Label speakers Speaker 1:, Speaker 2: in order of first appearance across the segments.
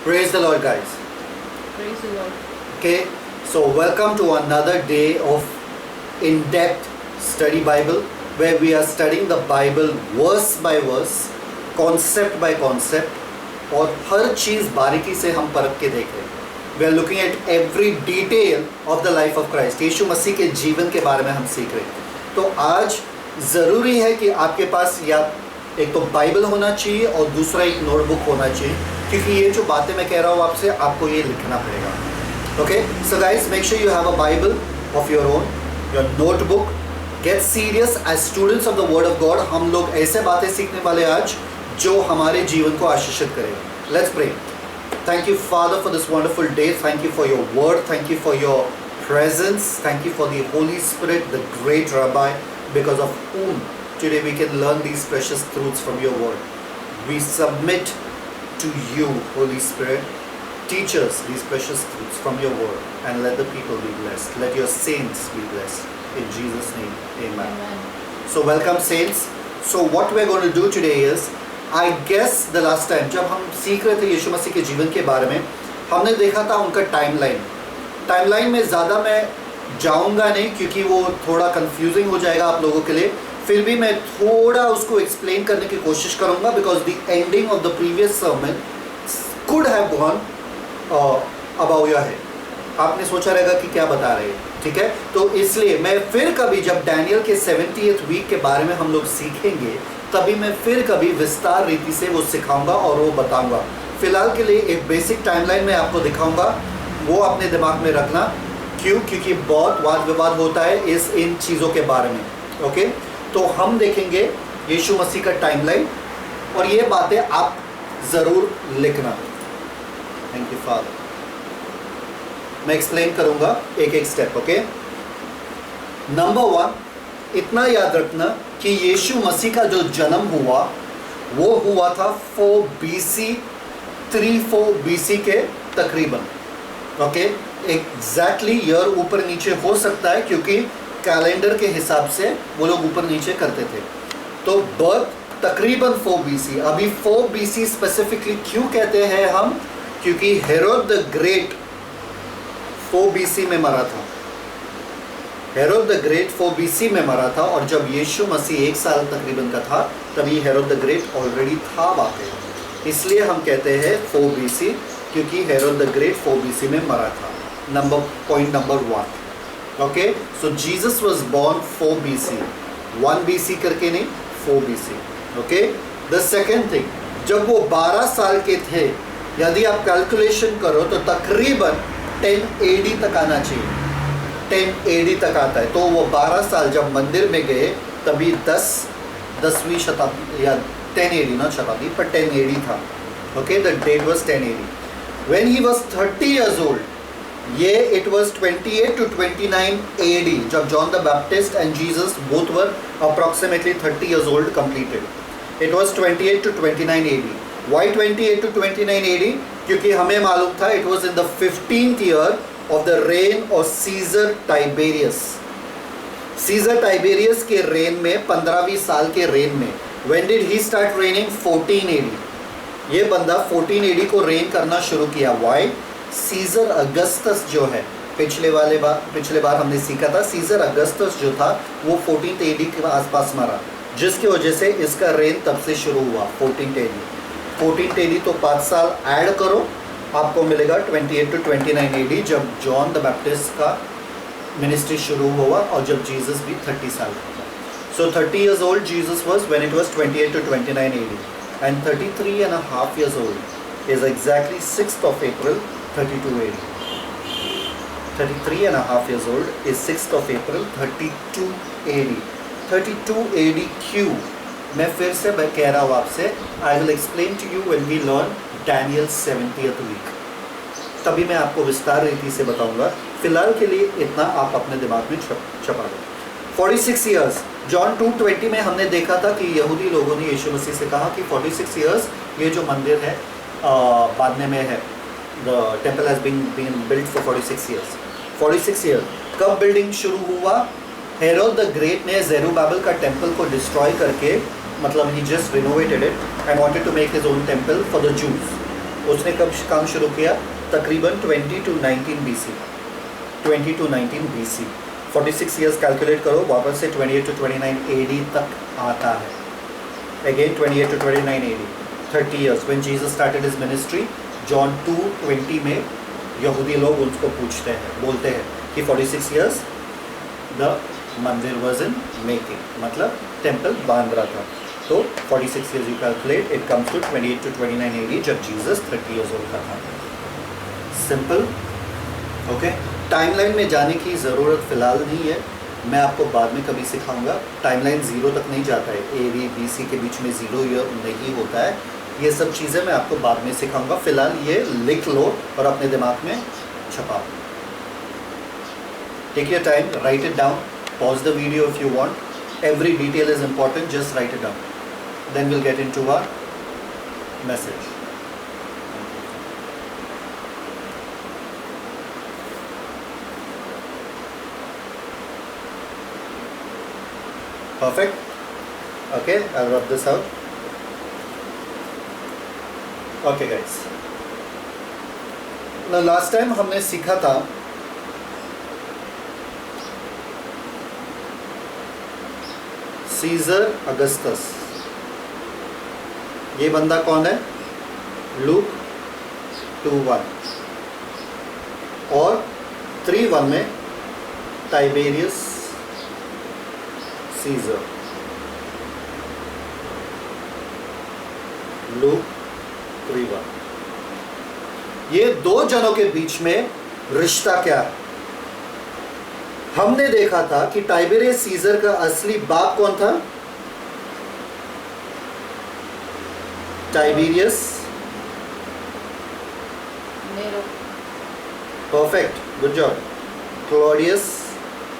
Speaker 1: Praise the Lord, guys.
Speaker 2: Praise the Lord.
Speaker 1: Okay, so welcome to another day of in-depth study Bible, where we are studying the Bible verse by verse, concept by concept, और हर चीज़ बारीकी से हम परख के देख रहे हैं. We are looking at every detail of the life of Christ. यीशु मसीह के जीवन के बारे में हम सीख रहे हैं. तो आज ज़रूरी है कि आपके पास या एक तो बाइबल होना चाहिए और दूसरा एक नोटबुक होना चाहिए, क्योंकि ये जो बातें मैं कह रहा हूँ आपसे, आपको ये लिखना पड़ेगा. Okay, so guys, make sure you have a Bible of your own, your notebook. Get serious as students of the word of God. हम लोग ऐसे बातें सीखने वाले आज जो हमारे जीवन को आशीषित करेगा. Let's pray. Thank you, Father, for this wonderful day. Thank you for your word. Thank you for your presence. Thank you for the Holy Spirit, the great Rabbi, because of whom today we can learn these precious truths from your word. We submit to you, Holy Spirit. Teach us these precious truths from your word and let the people be blessed. Let your saints be blessed. In Jesus' name, amen. So welcome, saints. So what we're going to do today is, I guess the last time जब हम सीख रहे थे यीशु मसीह के जीवन के बारे में, हमने देखा था उनका टाइमलाइन में ज़्यादा मैं जाऊंगा नहीं, क्योंकि वो थोड़ा कंफ्यूजिंग हो जाएगा आप लोगों के लिए. फिर भी मैं थोड़ा उसको एक्सप्लेन करने की कोशिश करूंगा, because the ending of the previous sermon could have gone about your head. आपने सोचा रहेगा कि क्या बता रहे हैं, ठीक है. तो इसलिए मैं फिर कभी जब डैनियल के 70th वीक के बारे में हम लोग सीखेंगे, तभी मैं फिर कभी विस्तार रीति से वो सिखाऊंगा और वो बताऊंगा. फिलहाल के लिए एक बेसिक टाइमलाइन में आपको दिखाऊंगा, वो अपने दिमाग में रखना. क्यों? क्योंकि बहुत वाद विवाद होता है इन चीज़ों के बारे में. ओके, तो हम देखेंगे यीशु मसीह का टाइमलाइन, और ये बातें आप ज़रूर लिखना. Thank you father. मैं एक्सप्लेन करूंगा एक एक स्टेप. ओके, नंबर 1, इतना याद रखना कि यीशु मसीह का जो जन्म हुआ वो हुआ था 4 BC, 34 BC के तकरीबन. ओके, एग्जैक्टली ईयर ऊपर नीचे हो सकता है, क्योंकि कैलेंडर के हिसाब से वो लोग ऊपर नीचे करते थे. तो बर्थ तकरीबन 4 BC. अभी 4 BC स्पेसिफिकली क्यों कहते हैं हम? क्योंकि हेरोद द ग्रेट 4 BC में मरा था. हेरोद द ग्रेट 4 BC में मरा था, और जब यीशु मसीह 1 साल तकरीबन का था, तभी हेरोद द ग्रेट ऑलरेडी था वाकई. इसलिए हम कहते हैं 4 BC, क्योंकि हेरोद द ग्रेट 4 BC में मरा था. Point number 1. Okay, so Jesus was born 4 BC, 1 BC करके नहीं, 4 BC. Okay, the second thing, जब वो 12 साल के थे, यदि आप कैलकुलेशन करो तो तकरीबन 10 AD तक आना चाहिए. 10 AD तक आता है. तो वो 12 साल जब मंदिर में गए, तभी 10वीं शताब्दी या 10 AD, नॉट शताब्दी, पर 10 AD था. Okay, the date was 10 AD. When he was 30 years old, ये इट वाज 28 to 29 AD, जब John the Baptist and Jesus both were approximately 30 years old completed. इट was 28 to 29 AD. Why 28 to 29 AD? क्योंकि हमें मालूम था it was in the 15th year of the reign of Caesar Tiberius. Caesar Tiberius के rain में, 15वीं साल के rain में. When did he start reigning? 14 AD. ये बंदा 14 AD को रेन करना शुरू किया. Why? Caesar Augustus जो है, पिछले बार हमने सीखा था, Caesar Augustus जो था वो 14th AD के आसपास मरा, जिसकी वजह से इसका रेन तब से शुरू हुआ. 14th AD. 14th AD तो 5 साल ऐड करो, आपको मिलेगा 28 to 29 AD, जब जॉन द बैप्टिस्ट का मिनिस्ट्री शुरू हुआ, और जब जीसस भी 30 साल का था. सो 30 years old Jesus was when it was 28 to 29 AD, and 33.5 years old is exactly 6th of April 32 AD. 33.5 years old is 6th of April 32 AD. 32 AD क्यों? मैं फिर से कह रहा हूँ आपसे, I will explain to you when we learn Daniel 70th week. तभी मैं आपको विस्तार रीति से बताऊंगा. फिलहाल के लिए इतना आप अपने दिमाग में छपा दो. 46 years, जॉन 2:20 में हमने देखा था कि यहूदी लोगों ने यीशु मसीह से कहा कि 46 years ये जो मंदिर है बांधने में है, the temple has been built for 46 years. 46 years कब बिल्डिंग शुरू हुआ? हेरोद द ग्रेट ने जेरुब्बाबेल का टेम्पल को डिस्ट्रॉय करके, मतलब he just renovated it and wanted to make his own temple for the Jews. उसने कब काम शुरू किया? तकरीबन 20 to 19 BC, 20 to 19 BC। 46 years calculate करो, वापस से 28 to 29 AD तक आता है। Again 28 to 29 AD, 30 years. When Jesus started his ministry, John 2:20 में यहूदी लोग उनको पूछते हैं, बोलते हैं कि 46 ईयर्स द मंदिर वॉज इन मेकिंग, मतलब टेम्पल बांध रहा था। तो 46 years you calculate, it comes to 28 to 29 AD, जब जीसस 30 ईयर्स ओल्ड का था। Simple, okay. टाइमलाइन में जाने की ज़रूरत फ़िलहाल नहीं है, मैं आपको बाद में कभी सिखाऊंगा। टाइमलाइन ज़ीरो तक नहीं जाता है, AD BC के बीच में ज़ीरो ईयर नहीं होता है। ये सब चीज़ें मैं आपको बाद में सिखाऊंगा। फ़िलहाल ये लिख लो और अपने दिमाग में छपा लो। Take your time, write it down, pause the video if you want. Every detail is important, just write it down. Then we'll get into our message. Perfect? Okay, I'll rub this out. Okay guys. Now last time हमने सीखा था scissor Augustus. ये बंदा कौन है? Look 2:1 और 3:1 में Tiberius scissor. Look 3:1। ये दो जनों के बीच में रिश्ता क्या है? हमने देखा था कि टाइबेरियस सीजर का असली बाप कौन था? Tiberius
Speaker 2: Nero.
Speaker 1: Perfect, good job. Claudius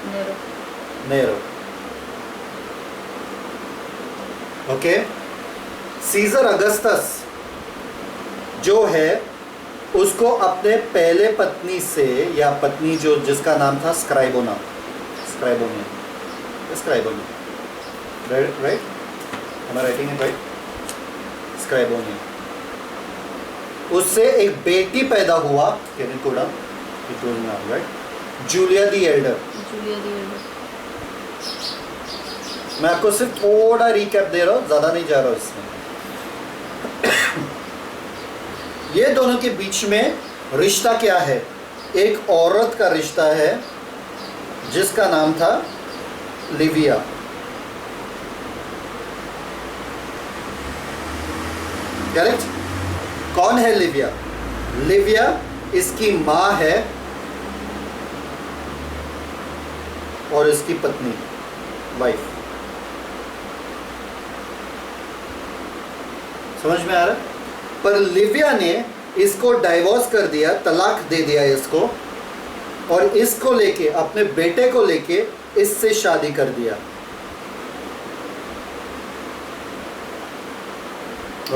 Speaker 2: Nero.
Speaker 1: Nero. Okay. Caesar Augustus जो है उसको अपने पहले पत्नी से, या पत्नी जो जिसका नाम था Scribona, right? Am I writing it right? Scribonia. उससे एक बेटी पैदा हुआ, राइट? जूलिया दी एल्डर। मैं आपको सिर्फ थोड़ा रिकैप दे रहा हूँ, ज़्यादा नहीं जा रहा हूँ इसमें। ये दोनों के बीच में रिश्ता क्या है? एक औरत का रिश्ता है जिसका नाम था लिविया। करेक्ट? कौन है लिविया? लिविया इसकी माँ है और इसकी पत्नी, वाइफ। समझ में आ रहा है? पर लिविया ने इसको डाइवोर्स कर दिया, तलाक दे दिया इसको, और इसको लेके, अपने बेटे को लेके इससे शादी कर दिया।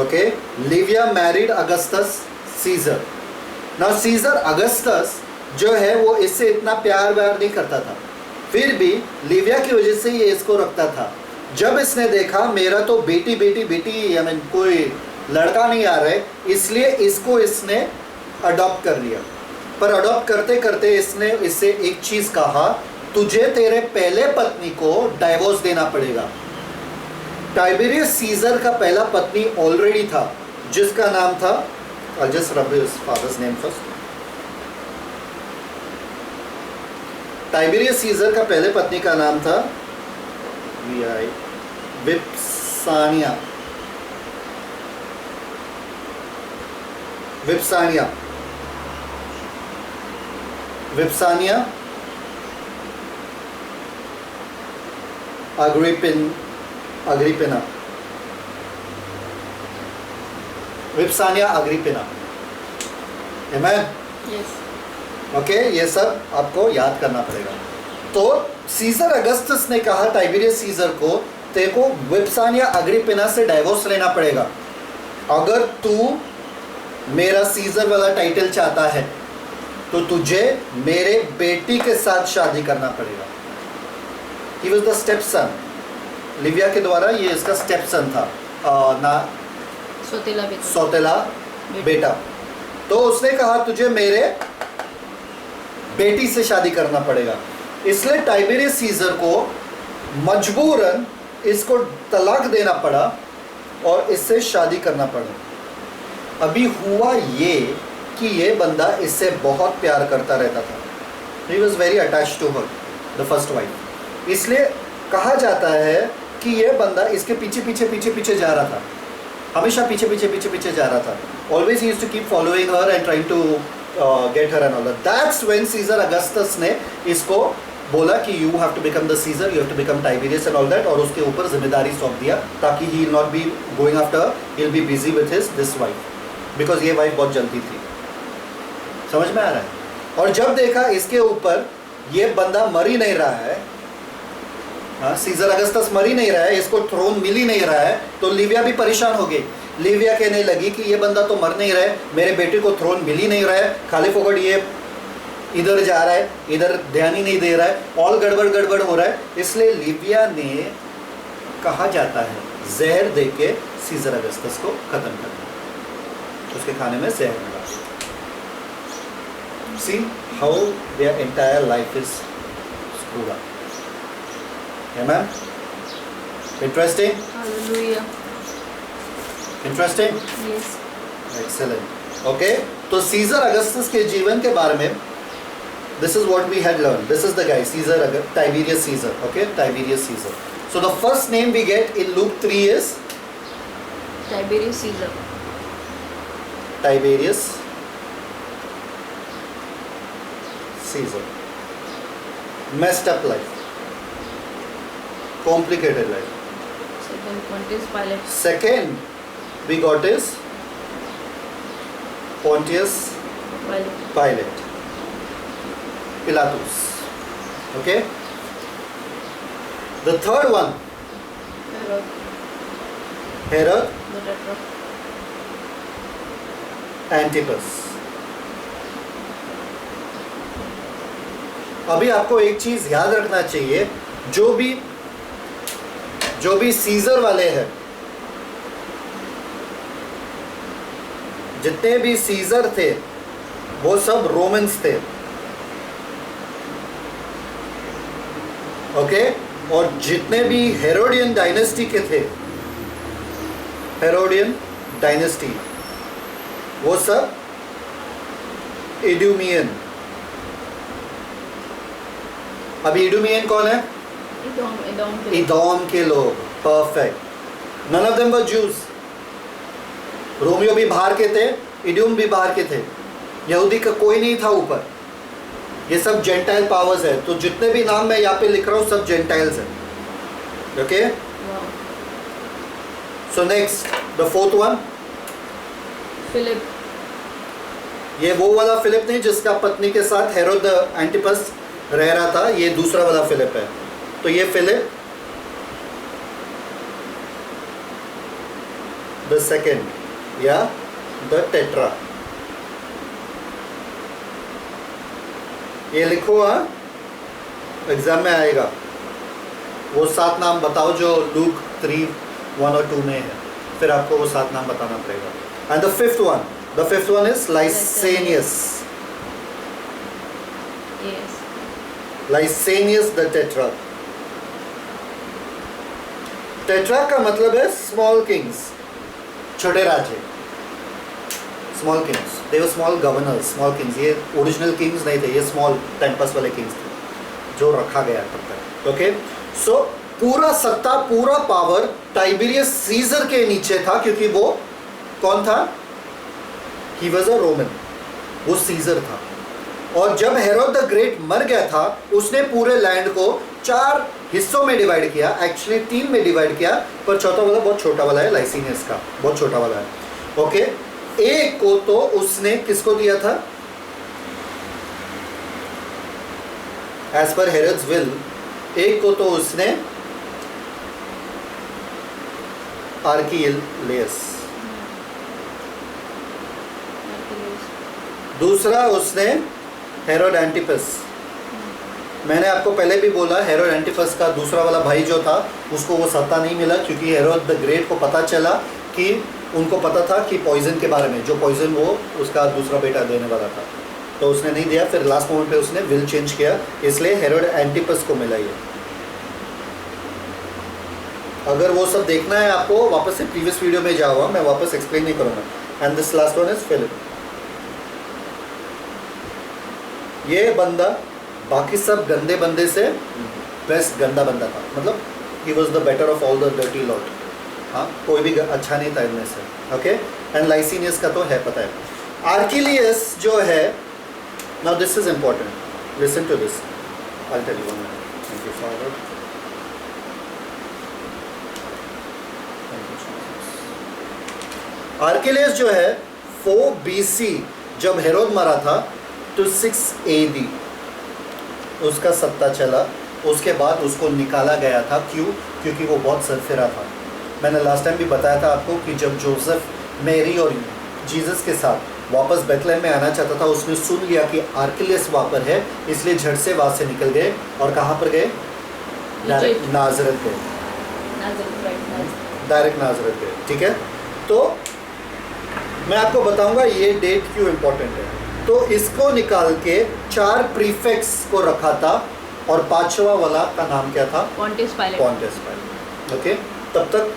Speaker 1: Okay, Livia married Augustus Caesar. Now Caesar Augustus जो है वो इससे इतना प्यार व्यार नहीं करता था, फिर भी लिविया की वजह से ये इसको रखता था। जब इसने देखा मेरा तो बेटी बेटी बेटी, आई मीन कोई लड़का नहीं आ रहा है, इसलिए इसको इसने अडॉप्ट कर लिया। पर अडॉप्ट करते करते इसने इससे एक चीज़ कहा, तुझे तेरे पहले पत्नी को डाइवोर्स देना पड़ेगा। टाइबेरियस सीजर का पहला पत्नी ऑलरेडी था जिसका नाम था, I'll just rub his father's name first। Tiberius Caesar का पहले पत्नी का नाम था विप्सानिया। विप्सानिया अग्रिपिना। विप्सानिया अग्रिपिना। आमेन?
Speaker 2: यस।
Speaker 1: ओके, ये सब आपको याद करना पड़ेगा। तो सीजर अगस्टस ने कहा टाइबेरियस सीजर को, तेरे को विप्सानिया अग्रिपिना से डाइवोर्स लेना पड़ेगा। अगर तू मेरा सीजर वाला टाइटल चाहता है तो तुझे मेरे बेटी के साथ शादी करना पड़ेगा। He was the stepson। Livia के द्वारा ये इसका स्टेप सन था, ना
Speaker 2: सौतेला बेटा।
Speaker 1: सौतेला बेटा। तो उसने कहा तुझे मेरे बेटी से शादी करना पड़ेगा। इसलिए टाइबेरियस सीजर को मजबूरन इसको तलाक देना पड़ा और इससे शादी करना पड़ा। अभी हुआ ये कि ये बंदा इससे बहुत प्यार करता रहता था। He was very attached to her, the first wife। इसलिए कहा जाता है कि ये बंदा इसके पीछे पीछे पीछे पीछे जा रहा था, हमेशा पीछे पीछे पीछे पीछे जा रहा था। Always he used to keep following her and trying to get her and all that। That's when Caesar Augustus ने इसको बोला कि you have to become the Caesar, you have to become Tiberius and all that, और उसके ऊपर जिम्मेदारी सौंप दिया ताकि he will not be going after, he will be busy with this wife, because ये वाइफ बहुत जल्दी थी। समझ में आ रहा है? और जब देखा इसके ऊपर ये बंदा मर ही नहीं रहा है, हाँ, सीजर अगस्टस मर ही नहीं रहा है, इसको थ्रोन मिल ही नहीं रहा है, तो लिविया भी परेशान हो गई। लिविया कहने लगी कि ये बंदा तो मर नहीं रहा है, मेरे बेटे को थ्रोन मिल ही नहीं रहा है, खाली फोकट ये इधर जा रहा है, इधर ध्यान ही नहीं दे रहा है, ऑल गड़बड़ गड़बड़ हो रहा है। इसलिए लिविया ने, कहा जाता है, जहर दे के सीजर अगस्टस को खत्म कर दिया, उसके खाने में जहर मिला। See how their entire life is screwed up. Amen? Interesting?
Speaker 2: Hallelujah.
Speaker 1: Interesting?
Speaker 2: Yes.
Speaker 1: Excellent. Okay? तो सीजर अगस्टस के जीवन के बारे में, this is what we had learned. This is the guy, Tiberius Caesar. Okay? Tiberius Caesar. So the first name we get in Luke 3 is
Speaker 2: Tiberius Caesar.
Speaker 1: Tiberius Caesar. Messed up life. Complicated life.
Speaker 2: Second Pontius Pilate.
Speaker 1: Second we got is Pontius Pilate. Pilatus. Okay? The third one, Herod
Speaker 2: The Tetrarch.
Speaker 1: Antipas. अभी आपको एक चीज याद रखना चाहिए, जो भी scissor वाले हैं, जितने भी सीजर थे वो सब रोमन्स थे। ओके? और जितने भी हेरोडियन डायनेस्टी के थे, हेरोडियन डायनेस्टी, वो सब इडुमियन। अभी इडुमियन कौन है? इदोम के लोग। Perfect. None of them were Jews. रोमियो भी बाहर के थे, इडुम भी बाहर के थे, यहूदी का कोई नहीं था ऊपर। ये सब जेंटाइल पावर्स है। तो जितने भी नाम मैं यहाँ पे लिख रहा हूँ सब जेंटाइल्स हैं। Okay? So next, the fourth one,
Speaker 2: Philip.
Speaker 1: ये वो वाला फिलिप नहीं जिसका पत्नी के साथ हेरोद एंटिपस रह रहा था, ये दूसरा वाला फिलिप है। तो ये फिलिप द सेकेंड या द टेट्रा, ये लिखो, हाँ, एग्जाम में आएगा। वो 7 नाम बताओ जो लूक 3:1 और 2 में है, फिर आपको वो 7 नाम बताना पड़ेगा। And the fifth one is Lysanias.
Speaker 2: Yes.
Speaker 1: Lysanias the tetra. Tetra का मतलब है स्मॉल किंग्स, छोटे राजे। Small kings, they were small governors, small kings. ये ओरिजिनल किंग्स नहीं थे, ये स्मॉल टेम्पस वाले किंग्स थे जो रखा गया तब तक। ओके? सो पूरा सत्ता, पूरा पावर टाइबेरियस सीजर के नीचे था, क्योंकि वो कौन था? ही वॉज अ रोमन, वो सीजर था। और जब हेरोद द ग्रेट मर गया था, उसने पूरे लैंड को 4 हिस्सों में डिवाइड किया, एक्चुअली 3 में डिवाइड किया, पर चौथा वाला बहुत छोटा वाला है, लाइसिनियस का बहुत छोटा वाला है। ओके? एक को तो उसने किसको दिया था? एज पर हेरोड्स विल, एक को तो उसने आर्किलेस, दूसरा उसने हेरोड एंटिपस। मैंने आपको पहले भी बोला, हेरोड एंटिपस का दूसरा वाला भाई जो था, उसको वो सत्ता नहीं मिला, क्योंकि हेरोद द ग्रेट को पता चला कि उनको पता था कि पॉइजन के बारे में, जो पॉइजन वो उसका दूसरा बेटा देने वाला था, तो उसने नहीं दिया। फिर लास्ट मोमेंट पे उसने विल चेंज किया, इसलिए हेरोड एंटिपस को मिला ये। अगर वो सब देखना है आपको, वापस से प्रीवियस वीडियो में जाओ, मैं वापस एक्सप्लेन नहीं करूँगा। And this last one is Philip. ये बंदा बाकी सब गंदे बंदे से बेस्ट गंदा बंदा था, मतलब he was the better of all the dirty lot. हाँ, कोई भी अच्छा नहीं था इनमें से। ओके, एंड लाइसिनियस का तो है पता है। आर्किलियस जो है, now this is important, listen to this, I tell you one minute. Thank you father, Archelaus जो है 4 BC जब हेरोद मरा था तो 6 AD उसका सत्ता चला। उसके बाद उसको निकाला गया था, क्यों? क्योंकि वो बहुत सरफिरा था। मैंने लास्ट टाइम भी बताया था आपको कि जब जोसेफ, मैरी और जीसस के साथ वापस बेथलेहम में आना चाहता था, उसने सुन लिया कि आर्किलियस वहाँ पर है, इसलिए झट से वहाँ से निकल गए और कहाँ पर गए? डायरेक्ट नाजरत गए, डायरेक्ट नाजरत गए। ठीक है, तो मैं आपको बताऊंगा ये डेट क्यों इम्पोर्टेंट है। तो इसको निकाल के 4 प्रीफिक्स को रखा था और 5वां वाला का नाम क्या था?
Speaker 2: Pontius Pilate.
Speaker 1: Pontius Pilate. Okay, तब तक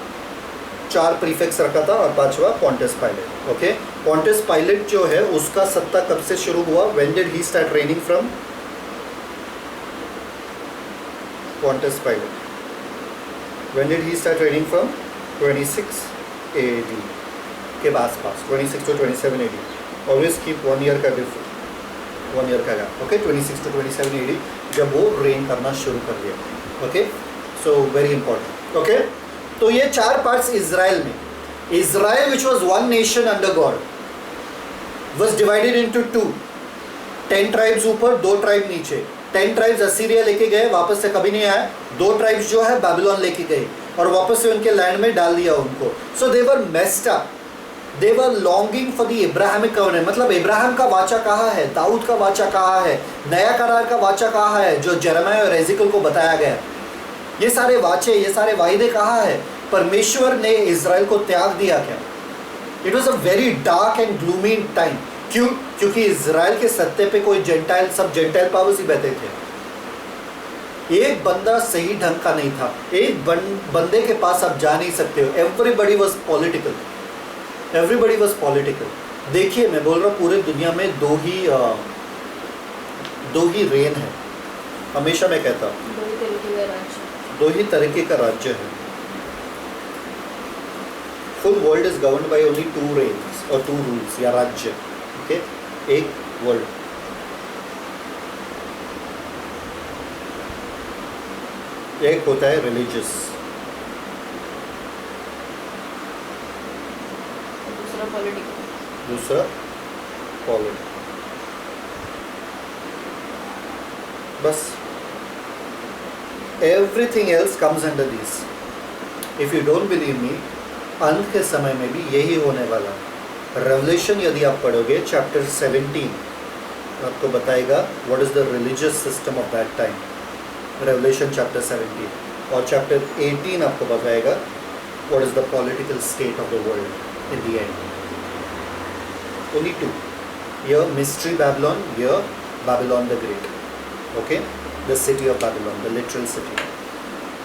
Speaker 1: 4 प्रीफिक्स रखा था और 5वां Pontius Pilate. Okay, Pontius Pilate जो है उसका सत्ता कब से शुरू हुआ? When did he start reigning from? Pontius Pilate when did he start reigning from? 26 AD के आसपास, 26 to 27 AD। Always keep 1 year का डिफरेंस, 1 ईयर का गैप। ओके, 26 to 27 AD जब वो रेन करना शुरू कर दिया। Okay, so very important. Okay, तो ये 4 पार्ट्स इजराइल में, Israel which was 1 nation under God was divided into 2, 10 tribes ऊपर, 2 ट्राइब नीचे। 10 ट्राइब्स असीरिया लेके गए, वापस से कभी नहीं आए। 2 ट्राइब्स जो है बेबीलोन लेके गए और वापस से उनके लैंड में डाल दिया उनको। So they were messed up, they were longing for the Ibrahimic covenant. मतलब इब्राहिम का वाचा कहाँ है? दाऊद का वाचा कहाँ है? नया करार का वाचा कहाँ है जो यिर्मयाह और एजेकिएल को बताया गया? ये सारे वाचे, ये सारे वायदे कहाँ है? परमेश्वर ने इजराइल को त्याग दिया क्या? It was a very dark and gloomy time. क्यों? क्योंकि इजराइल के सत्ते पे कोई जेंटाइल, सब जेंटाइल पावर्स ही बैठे थे। एक बंदा सही ढंग का नहीं था, एक बंदे के पास आप जा नहीं सकते हो। Everybody was political, everybody was political. देखिए, मैं बोल रहा हूँ पूरे दुनिया में दो ही रेन है। हमेशा मैं कहता हूँ दो ही तरीके का राज्य है। Full world is governed by only 2 reigns और 2 रूल्स या राज्य। ओके, एक वर्ल्ड, एक होता है रिलीजियस, दूसरा पॉलिटिकल। बस everything else comes under this. If you don't believe me, अंत के समय में भी यही होने वाला। रेवलेशन यदि आप पढ़ोगे चैप्टर 17, आपको बताएगा what is the religious system of that time. Revelation chapter 17 और चैप्टर 18 आपको बताएगा what is the political state of the world in the end. Only 2. Here mystery Babylon, here Babylon the Great. Okay, the city of Babylon, the literal city.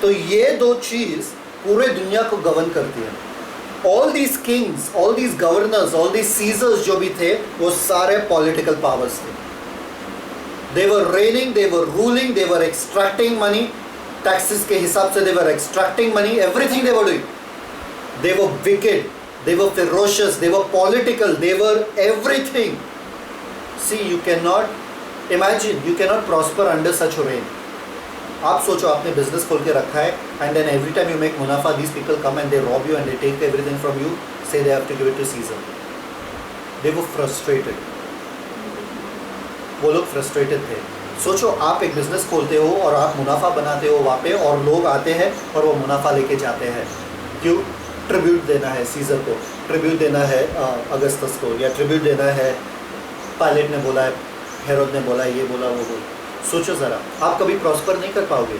Speaker 1: तो ये 2 चीज पूरे दुनिया को govern करती है। All these kings, all these governors, all these Caesars जो भी थे, वो सारे political powers थे। They were reigning, they were ruling, they were extracting money, taxes के हिसाब से they were extracting money, everything they were doing. They were wicked. They were ferocious, they were political, they were everything. See, you cannot imagine, you cannot prosper under such a reign. आप सोचो, आपने business खोल के रखा है and then every time you make मुनाफा, these people come and they rob you and they take everything from you, say they have to give it to Caesar. They were frustrated. वो लोग frustrated थे। सोचो, आप एक business खोलते हो और आप मुनाफा बनाते हो वहाँ पे, और लोग आते हैं और वो मुनाफा लेके जाते हैं। क्यों? ट्रिब्यूट देना है सीजर को, ट्रिब्यूट देना है अगस्तस को, या ट्रिब्यूट देना है पायलट ने बोला है, हेरोद ने बोला, ये बोला, वो बोला। सोचो ज़रा, आप कभी प्रॉस्पर नहीं कर पाओगे।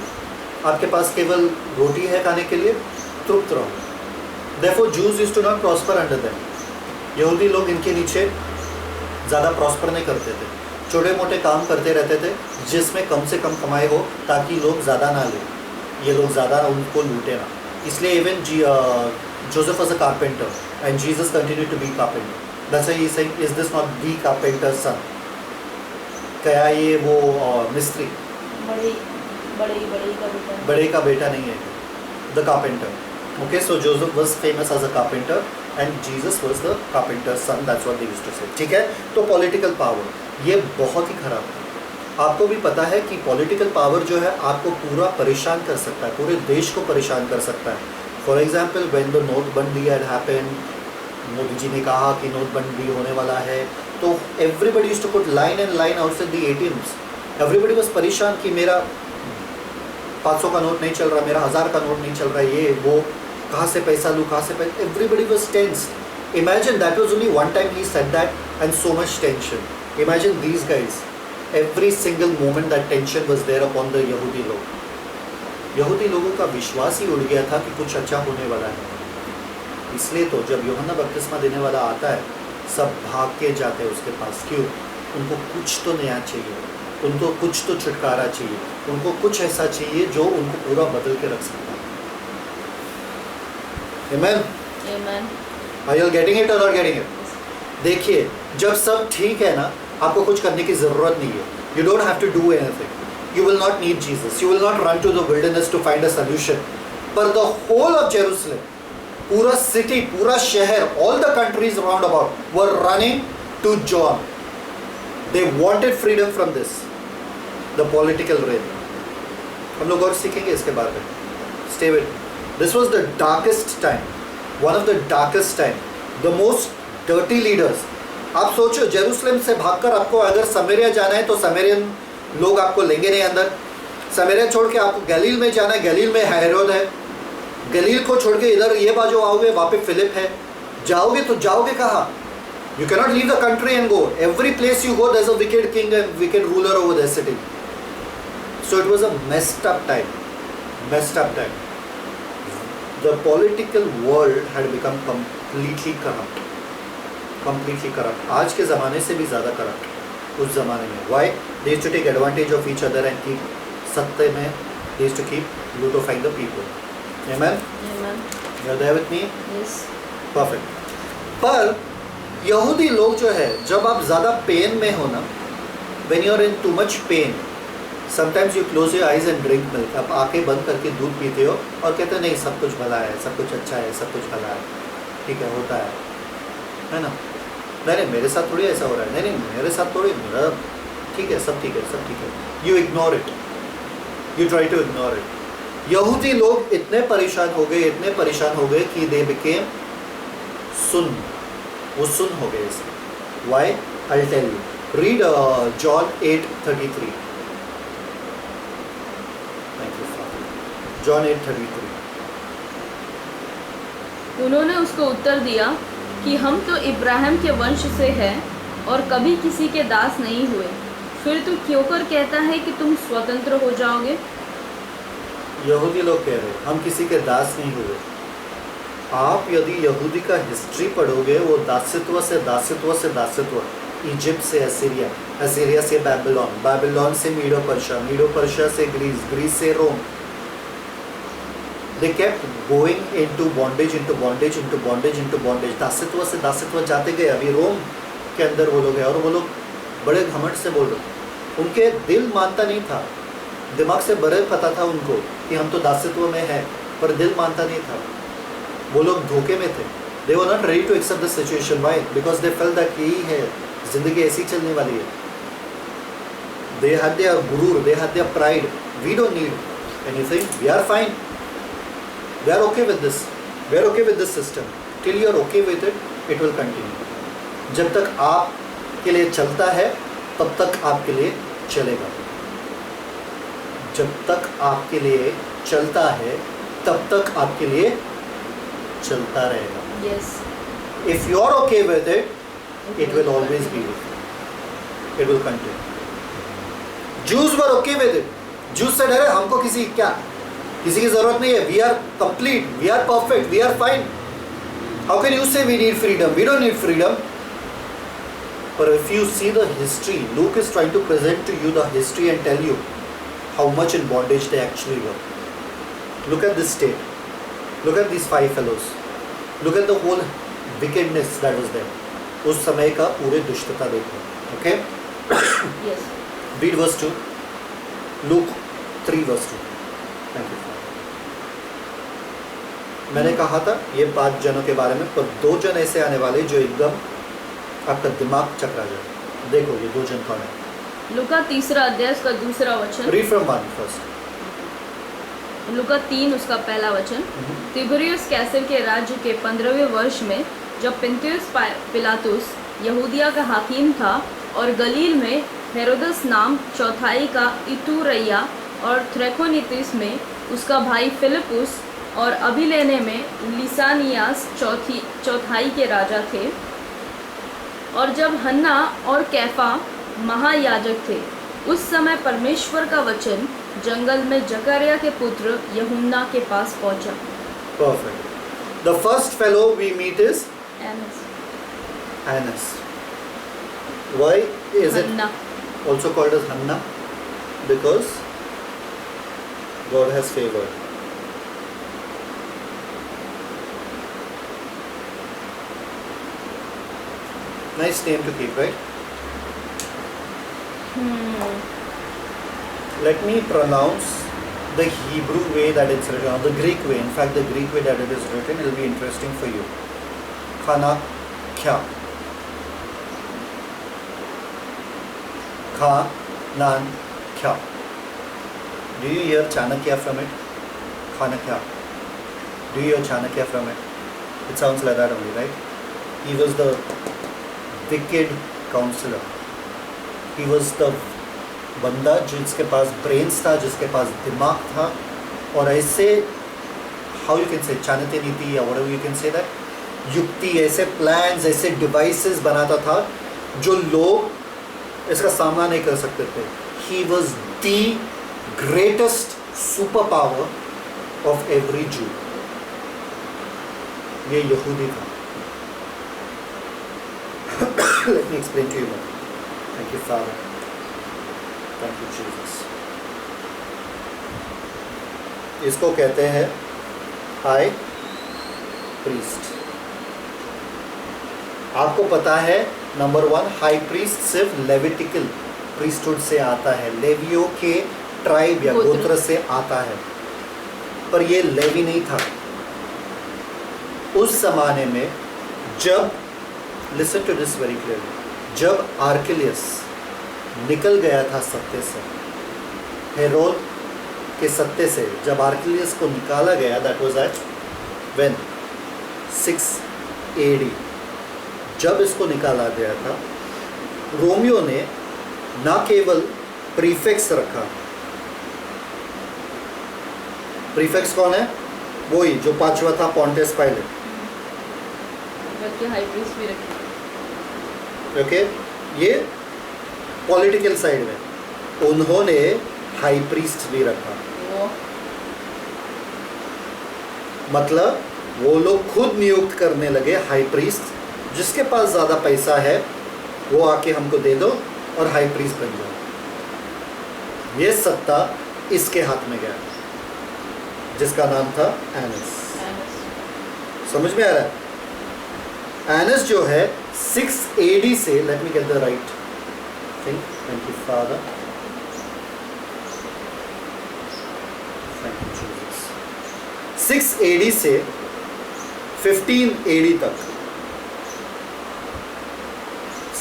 Speaker 1: आपके पास केवल रोटी है खाने के लिए, तृप्त रहो। Therefore Jews used to not prosper under them. यहूदी लोग इनके नीचे ज़्यादा प्रॉस्पर नहीं करते थे, छोटे मोटे काम करते रहते थे जिसमें कम से कम कमाई हो ताकि लोग ज़्यादा ना लें, ये लोग ज़्यादा उनको लूटे ना. इसलिए even Joseph was a carpenter and Jesus continued to be carpenter. That's why he is saying, is this not the carpenter's son? क्या ये वो मिस्त्री बड़े का बेटा नहीं है, the carpenter. Okay, so Joseph was famous as a carpenter and Jesus was the carpenter's son. That's what they used to say. ठीक है, तो political power ये बहुत ही खराब है. आपको भी पता है कि पॉलिटिकल पावर जो है आपको पूरा परेशान कर सकता है, पूरे देश को परेशान कर सकता है. फॉर एग्जाम्पल व्हेन द नोटबंदी हैड हैपेंड, मोदी जी ने कहा कि नोटबंदी होने वाला है, तो everybody used to put line and line outside the ATMs. Everybody was परेशान कि मेरा 500 का नोट नहीं चल रहा, मेरा 1000 का नोट नहीं चल रहा, ये वो कहाँ से पैसा लूँ, कहाँ से पैसा. Everybody was tense. Imagine that was only one time he said that and so much tension. Imagine these guys. Every single moment that tension was there upon the यहूदी लोग. यहूदी लोगों का विश्वास ही उड़ गया था कि कुछ अच्छा होने वाला है. इसलिए तो जब यूहन्ना बपतिस्मा देने वाला आता है सब भाग के जाते हैं उसके पास. क्यों? उनको कुछ तो नया चाहिए, उनको कुछ तो छुटकारा चाहिए, उनको कुछ ऐसा चाहिए जो उनको पूरा बदल के रख सकता है. Amen?
Speaker 2: Amen.
Speaker 1: Are you getting it or not getting it? देखिए, जब सब ठीक है ना, आपको कुछ करने की ज़रूरत नहीं है. You don't have to do anything. You will not need Jesus. You will not run to the wilderness to find a solution. But the whole of Jerusalem, पूरा city, पूरा शहर, all the countries round about were running to John. They wanted freedom from this, the political reign. हम लोग और सीखेंगे इसके बारे में. Stay with me. This was the darkest time. One of the darkest time. The most dirty leaders. आप सोचो, Jerusalem से भागकर आपको अगर समरिया जाना है तो समरियन लोग आपको लेंगे नहीं अंदर. समरिया छोड़ के आपको गलील में जाना है, गलील में हेरोद है. गलील को छोड़ के इधर ये बाजू आओगे, वहाँ पे फिलिप है. जाओगे तो जाओगे कहाँ? You cannot leave the country and go. Every place you go, there's a wicked king and wicked ruler over the city. So it was a messed up time. Messed up time. The political world had become completely corrupt. Completely corrupt. आज के ज़माने से भी ज़्यादा corrupt उस ज़माने में. Why? They used to take advantage of each other and keep सत्ते में. They used to keep brutifying the people. Amen?
Speaker 2: Amen.
Speaker 1: You're there with me?
Speaker 2: Yes.
Speaker 1: Perfect. पर यहूदी लोग जो है, जब आप ज़्यादा पेन में हो ना, when you're in too much pain, sometimes you close your eyes and drink milk. आप आंखें बंद करके दूध पीते हो और कहते हो नहीं सब कुछ भला है, सब कुछ अच्छा है, सब कुछ भला है, ठीक है, होता है ना. नहीं मेरे साथ थोड़ी ऐसा हो रहा है, नहीं मेरे साथ थोड़ी, मेरा ठीक है, सब ठीक है, सब ठीक है. You ignore it, you try to ignore it. यहूदी लोग इतने परेशान हो गए, इतने परेशान हो गए कि दे बिकेम सुन. वो सुन हो गए इसलिए. Why? I will tell you. Read John 8:33. Thank you Father. John 8:33.
Speaker 2: उन्होंने उसको उत्तर दिया कि हम तो इब्राहिम के वंश से हैं और कभी किसी के दास नहीं हुए, फिर तू क्यों कर कहता है कि तुम स्वतंत्र हो जाओगे?
Speaker 1: यहूदी लोग कह रहे हैं हम किसी के दास नहीं हुए. आप यदि यहूदी का हिस्ट्री पढ़ोगे, वो दासत्व से दासत्व से दासत्व, इजिप्ट से असीरिया, असीरिया से बैबिलोन, बैबिलोन से मीडो पर्शिया, मीडो पर्शिया से ग्रीस, ग्रीस से रोम. They kept going into bondage, into bondage, into bondage, into bondage. दासत्व से दासत्व जाते गए. अभी रोम के अंदर वो लोग हैं और वो लोग बड़े घमंड से बोल रहे. उनके दिल मानता नहीं था, दिमाग से बड़े पता था उनको कि हम तो दासत्व में हैं, पर दिल मानता नहीं था. वो लोग धोखे में थे. They were not ready to accept the situation. Why? Because they felt that यही है, जिंदगी ऐसी चलने वाली है. They had their gurur, they had their pride. We don't need anything. We are fine. We are okay with this. We are okay with this system. Till you are okay with it, it will continue. जब तक आपके लिए चलता है, तब तक आपके लिए चलेगा. जब तक आपके लिए चलता है, तब तक आपके लिए चलता रहेगा.
Speaker 2: Yes.
Speaker 1: If you are okay with it, it will always be with you. It will continue. Jews were okay with it. Jews said, अरे हमको किसी की ज़रूरत नहीं है. We are complete, we are perfect, we are fine. How can you say we need freedom? We don't need freedom. But if you see the history, Luke is trying to present to you the history and tell you how much in bondage they actually were. Look at this state. Look at these 5 fellows. Look at the whole wickedness that was there. उस समय का पूरे दुष्टता देखो. Okay?
Speaker 2: Yes.
Speaker 1: Read verse 2. Luke 3 verse 2. Thank you. मैंने कहा था ये 5 जनों के बारे में, पर 2 जन ऐसे आने वाले जो एकदम आपका दिमाग चकरा जाए. देखो ये 2 जन कौन है.
Speaker 2: लूका 3 अध्याय उसका 2 वचन.
Speaker 1: Read from 1 first.
Speaker 2: लूका 3 उसका 1 वचन. तिबिरियुस कैसर के राज्य के 15वें वर्ष में, जब पुन्तियुस पिलातुस यहूदिया का हाकिम था और गलील में हेरोदस नाम चौथाई का इतुरैया और थ्रेकोनीतिस में उसका भाई फिलिपुस और अभिलेने में लिसानियास चौथाई के राजा थे, और जब हन्ना और कैफा महायाजक थे, उस समय परमेश्वर का वचन जंगल में जकरिया के पुत्र यूहन्ना के पास पहुंचा.
Speaker 1: Perfect. The first fellow we meet is
Speaker 2: Annas.
Speaker 1: Annas. Why is it
Speaker 2: Hannah.
Speaker 1: also called as Hannah? Because God has favored. Nice name to keep, right? Let me pronounce the Hebrew way that it's written, or the Greek way. In fact, the Greek way that it is written, it will be interesting for you. Chanakya. Kha-nan-kya. Do you hear Chanakya from it? Chanakya. Do you hear Chanakya from it? It sounds like that only, right? He was the wicked counselor. He was the बंदा जिसके पास brains था, जिसके पास दिमाग था, और ऐसे how you can say Chanakya नीति या whatever you can say that, युक्ति, ऐसे प्लान्स, ऐसे डिवाइसेस बनाता था जो लोग इसका सामना नहीं कर सकते थे. He was the greatest super power of every जू. ये यहूदी था. Let me explain to you more. Thank you, Father. Thank you, Jesus. इसको कहते हैं हाई प्रीस्ट. आपको पता है नंबर 1, हाई प्रीस्ट सिर्फ लेविटिकल प्रीस्टहुड से आता है, लेवियों के ट्राइब या गोत्र से आता है, पर ये लेवी नहीं था. उस जमाने में जब, listen to this very clearly, जब आर्किलियस निकल गया था सत्ते से, हेरोद के सत्ते से जब आर्किलियस को निकाला गया, that was at when 6 AD. जब इसको निकाला गया था, रोमियो ने ना केवल प्रीफिक्स रखा. प्रीफिक्स कौन है? वही जो 5वां था, पॉन्टियस पाइलेट.
Speaker 2: बल्कि हाई प्रीस्ट भी रखे.
Speaker 1: ओके, ये पॉलिटिकल साइड में उन्होंने हाई प्रीस्ट भी रखा. मतलब वो लोग खुद नियुक्त करने लगे हाई प्रीस्ट. जिसके पास ज़्यादा पैसा है वो आके हमको दे दो और हाई प्रीस्ट बन जाओ. ये सत्ता इसके हाथ में गया, जिसका नाम था एनस. समझ में आ रहा है? एनस जो है 6 AD से, let me get the right thing. Thank you father, thank you Jesus. 6 AD से 15 AD तक,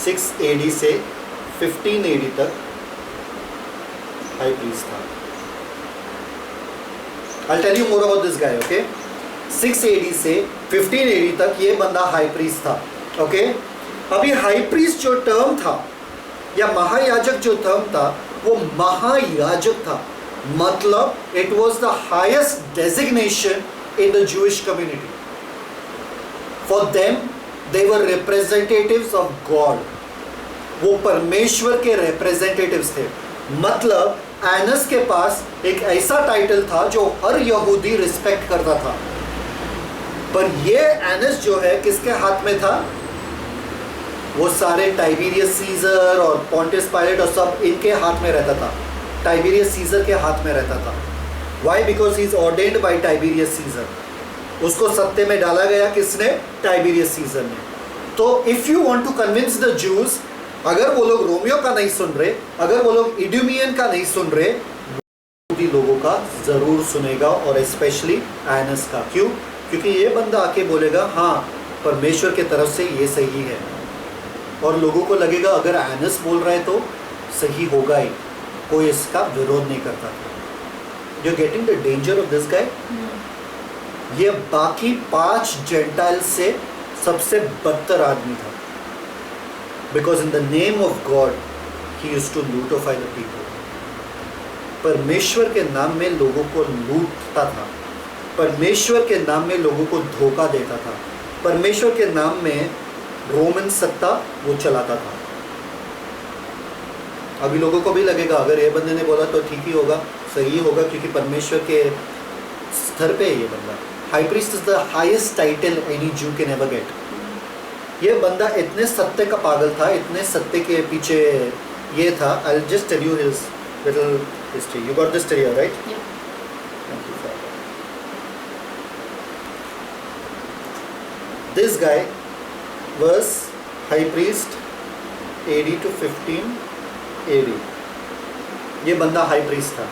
Speaker 1: 6 AD से 15 AD तक हाई प्रीस्ट था. I'll tell you more about this guy, okay? 6 AD से 15 AD तक ये बंदा हाई प्रीस्ट था. ओके, अभी हाई प्रीस्ट जो टर्म था या महायाजक जो टर्म था, वो महायाजक था. मतलब it was the highest designation in the Jewish community. For them they were representatives of God. वो परमेश्वर के रिप्रेजेंटेटिव्स थे. मतलब एनस के पास एक ऐसा टाइटल था जो हर यहूदी रिस्पेक्ट करता था. पर ये एनस जो है किसके हाथ में था? वो सारे टाइबेरियस सीजर और पॉन्टियस पायलट और सब इनके हाथ में रहता था, टाइबेरियस सीजर के हाथ में रहता था। Why? Because he is ordained by Tiberius Caesar. उसको सत्ते में डाला गया किसने? टाइबेरियस सीजर ने। तो if you want to convince the Jews, अगर वो लोग रोमियो का नहीं सुन रहे, अगर वो लोग इड्यूमियन का नहीं सुन रहे, लोगों का जरूर सुनेगा, और स्पेशली एनस का। क्यों? क्योंकि ये बंदा आके बोलेगा हाँ परमेश्वर के तरफ से ये सही है, और लोगों को लगेगा अगर एनस बोल रहा है तो सही होगा ही, कोई इसका विरोध नहीं करता था। You getting the danger of this guy? ये बाकी 5 जेंटाइल से सबसे बदतर आदमी था, because in the name of God he used to lootify the people. परमेश्वर के नाम में लोगों को लूटता था, परमेश्वर के नाम में लोगों को धोखा देता था, परमेश्वर के नाम में रोमन सत्ता वो चलाता था। अभी लोगों को भी लगेगा अगर ये बंदे ने बोला तो ठीक ही होगा, सही होगा, क्योंकि परमेश्वर के स्तर पे है ये बंदा। High priest is the highest title any जू कैन एवर गेट। ये बंदा इतने सत्य का पागल था, इतने सत्य के पीछे ये था। I will just tell you his little history. You got this here, right?
Speaker 2: Yeah.
Speaker 1: Thank you, Father. This guy was high priest AD to 15 AD. ये बंदा हाई प्रीस्ट था।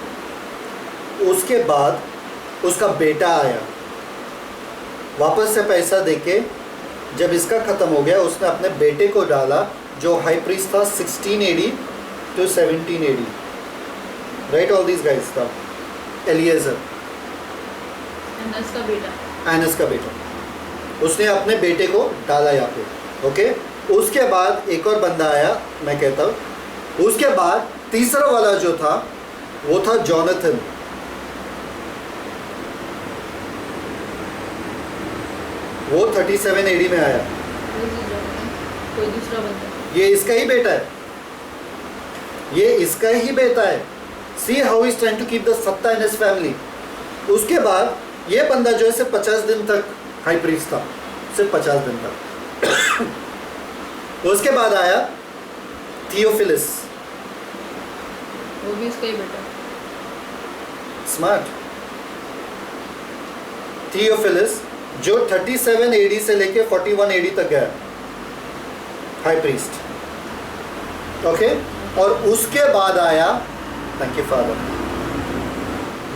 Speaker 1: उसके बाद उसका बेटा आया, वापस से पैसा देके जब इसका ख़त्म हो गया उसने अपने बेटे को डाला जो हाई प्रीस्ट था 16 AD to 17 AD. Right, all these guys था एलिएजर,
Speaker 2: एनस का बेटा,
Speaker 1: एनस का बेटा। उसने अपने बेटे को डाला यहाँ पे। ओके, उसके बाद एक और बंदा आया, मैं कहता हूँ उसके बाद तीसरा वाला जो था वो था जॉनथन। वो 37 एडी में आया।
Speaker 2: कोई दूसरा बंदा,
Speaker 1: ये इसका ही बेटा है, ये इसका ही बेटा है। See how he's trying to keep the सत्ता in his family. उसके बाद ये बंदा जो है सिर्फ 50 दिन तक हाई प्रीस्ट था, सिर्फ 50 दिन तक। उसके बाद आया थियोफिलिस,
Speaker 2: वो भी इसका ही बेटा।
Speaker 1: स्मार्ट। थियोफिलिस जो 37 एडी से लेके 41 एडी तक गया हाई प्रीस्ट। ओके, और उसके बाद आया, thank you father,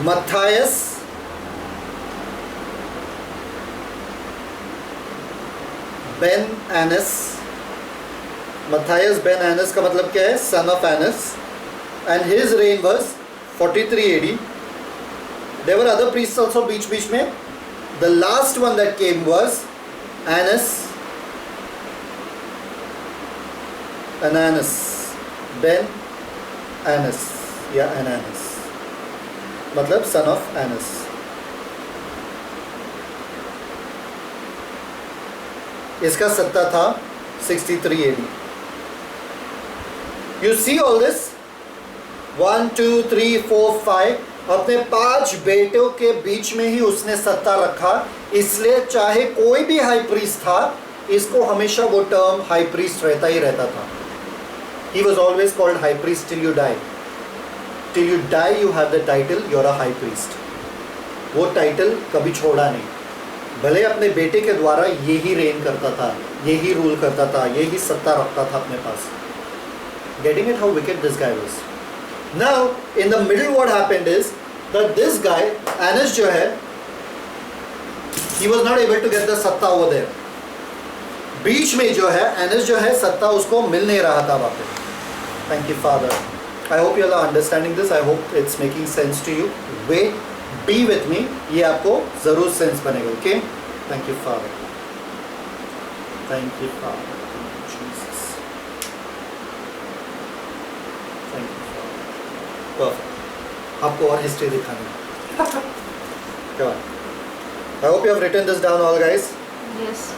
Speaker 1: Matthias Ben Annas. Matthias Ben Annas का मतलब क्या है? Son of Annas. And his reign was 43 AD. There were other priests also बीच बीच में। The last one that came was Annas, Ananus, Ben Annas या Ananus, मतलब सन of anus. इसका सत्ता था 63 AD. You see all this, 1 2 3 4 5, अपने 5 बेटों के बीच में ही उसने सत्ता रखा। इसलिए चाहे कोई भी हाई प्रीस्ट था, इसको हमेशा वो टर्म हाई प्रीस्ट रहता ही रहता था। He was always called high priest till you die. Till you die you have the title, you're a high priest. वो टाइटल कभी छोड़ा नहीं, भले अपने बेटे के द्वारा यही रेन करता था, यही रूल करता था, यही सत्ता रखता था अपने पास। Getting it how wicked this guy was. Now in the middle what happened is that this guy Annas जो है, he was not able to get the सत्ता over there. बीच में जो है एनस जो है सत्ता उसको मिल नहीं रहा था वहाँ पे। Thank you, Father. I hope you all are understanding this. I hope it's making sense to you. Wait, be with me. ये आपको ज़रूर सेंस बनेगा. Okay? Thank you, Father. Thank you, Father. Thank you, Jesus. Thank you, Father. Perfect. आपको और history दिखानी है। Come on. I hope you have written this down, all guys.
Speaker 2: Yes.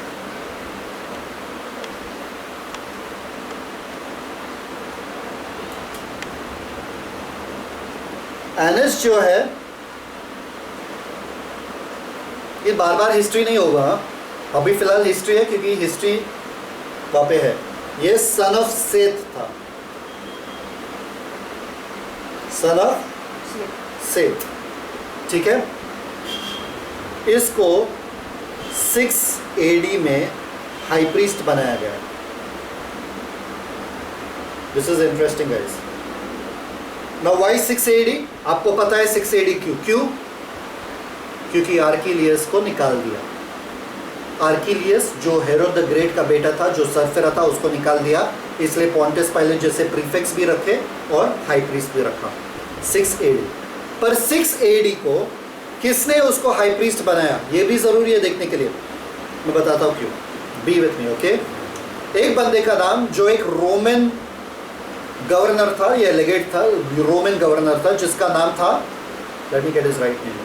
Speaker 1: Anus जो है ये बार बार हिस्ट्री नहीं होगा, अभी फिलहाल हिस्ट्री है क्योंकि हिस्ट्री वहाँ पे है। ये सन ऑफ सेथ था, सन ऑफ सेथ, ठीक है। इसको 6 AD में हाई प्रीस्ट बनाया गया। This is interesting guys. Now why 6 AD? आपको पता है 6 AD क्यों? क्योंकि आर्किलियस को निकाल दिया। आर्किलियस जो हेरोद द ग्रेट का बेटा था, जो सरफिरा था, उसको निकाल दिया, इसलिए पॉन्टियस पाइलेट जैसे प्रीफिक्स भी रखे और हाई प्रीस्ट भी रखा 6 AD। पर 6 AD को किसने उसको हाई प्रीस्ट बनाया, ये भी जरूरी है देखने के लिए। मैं बताता हूँ क्यों। B with me, okay. एक बंदे का नाम जो एक रोमन गवर्नर था या लेगेट था, रोमन गवर्नर था, जिसका नाम था, let me get his write name,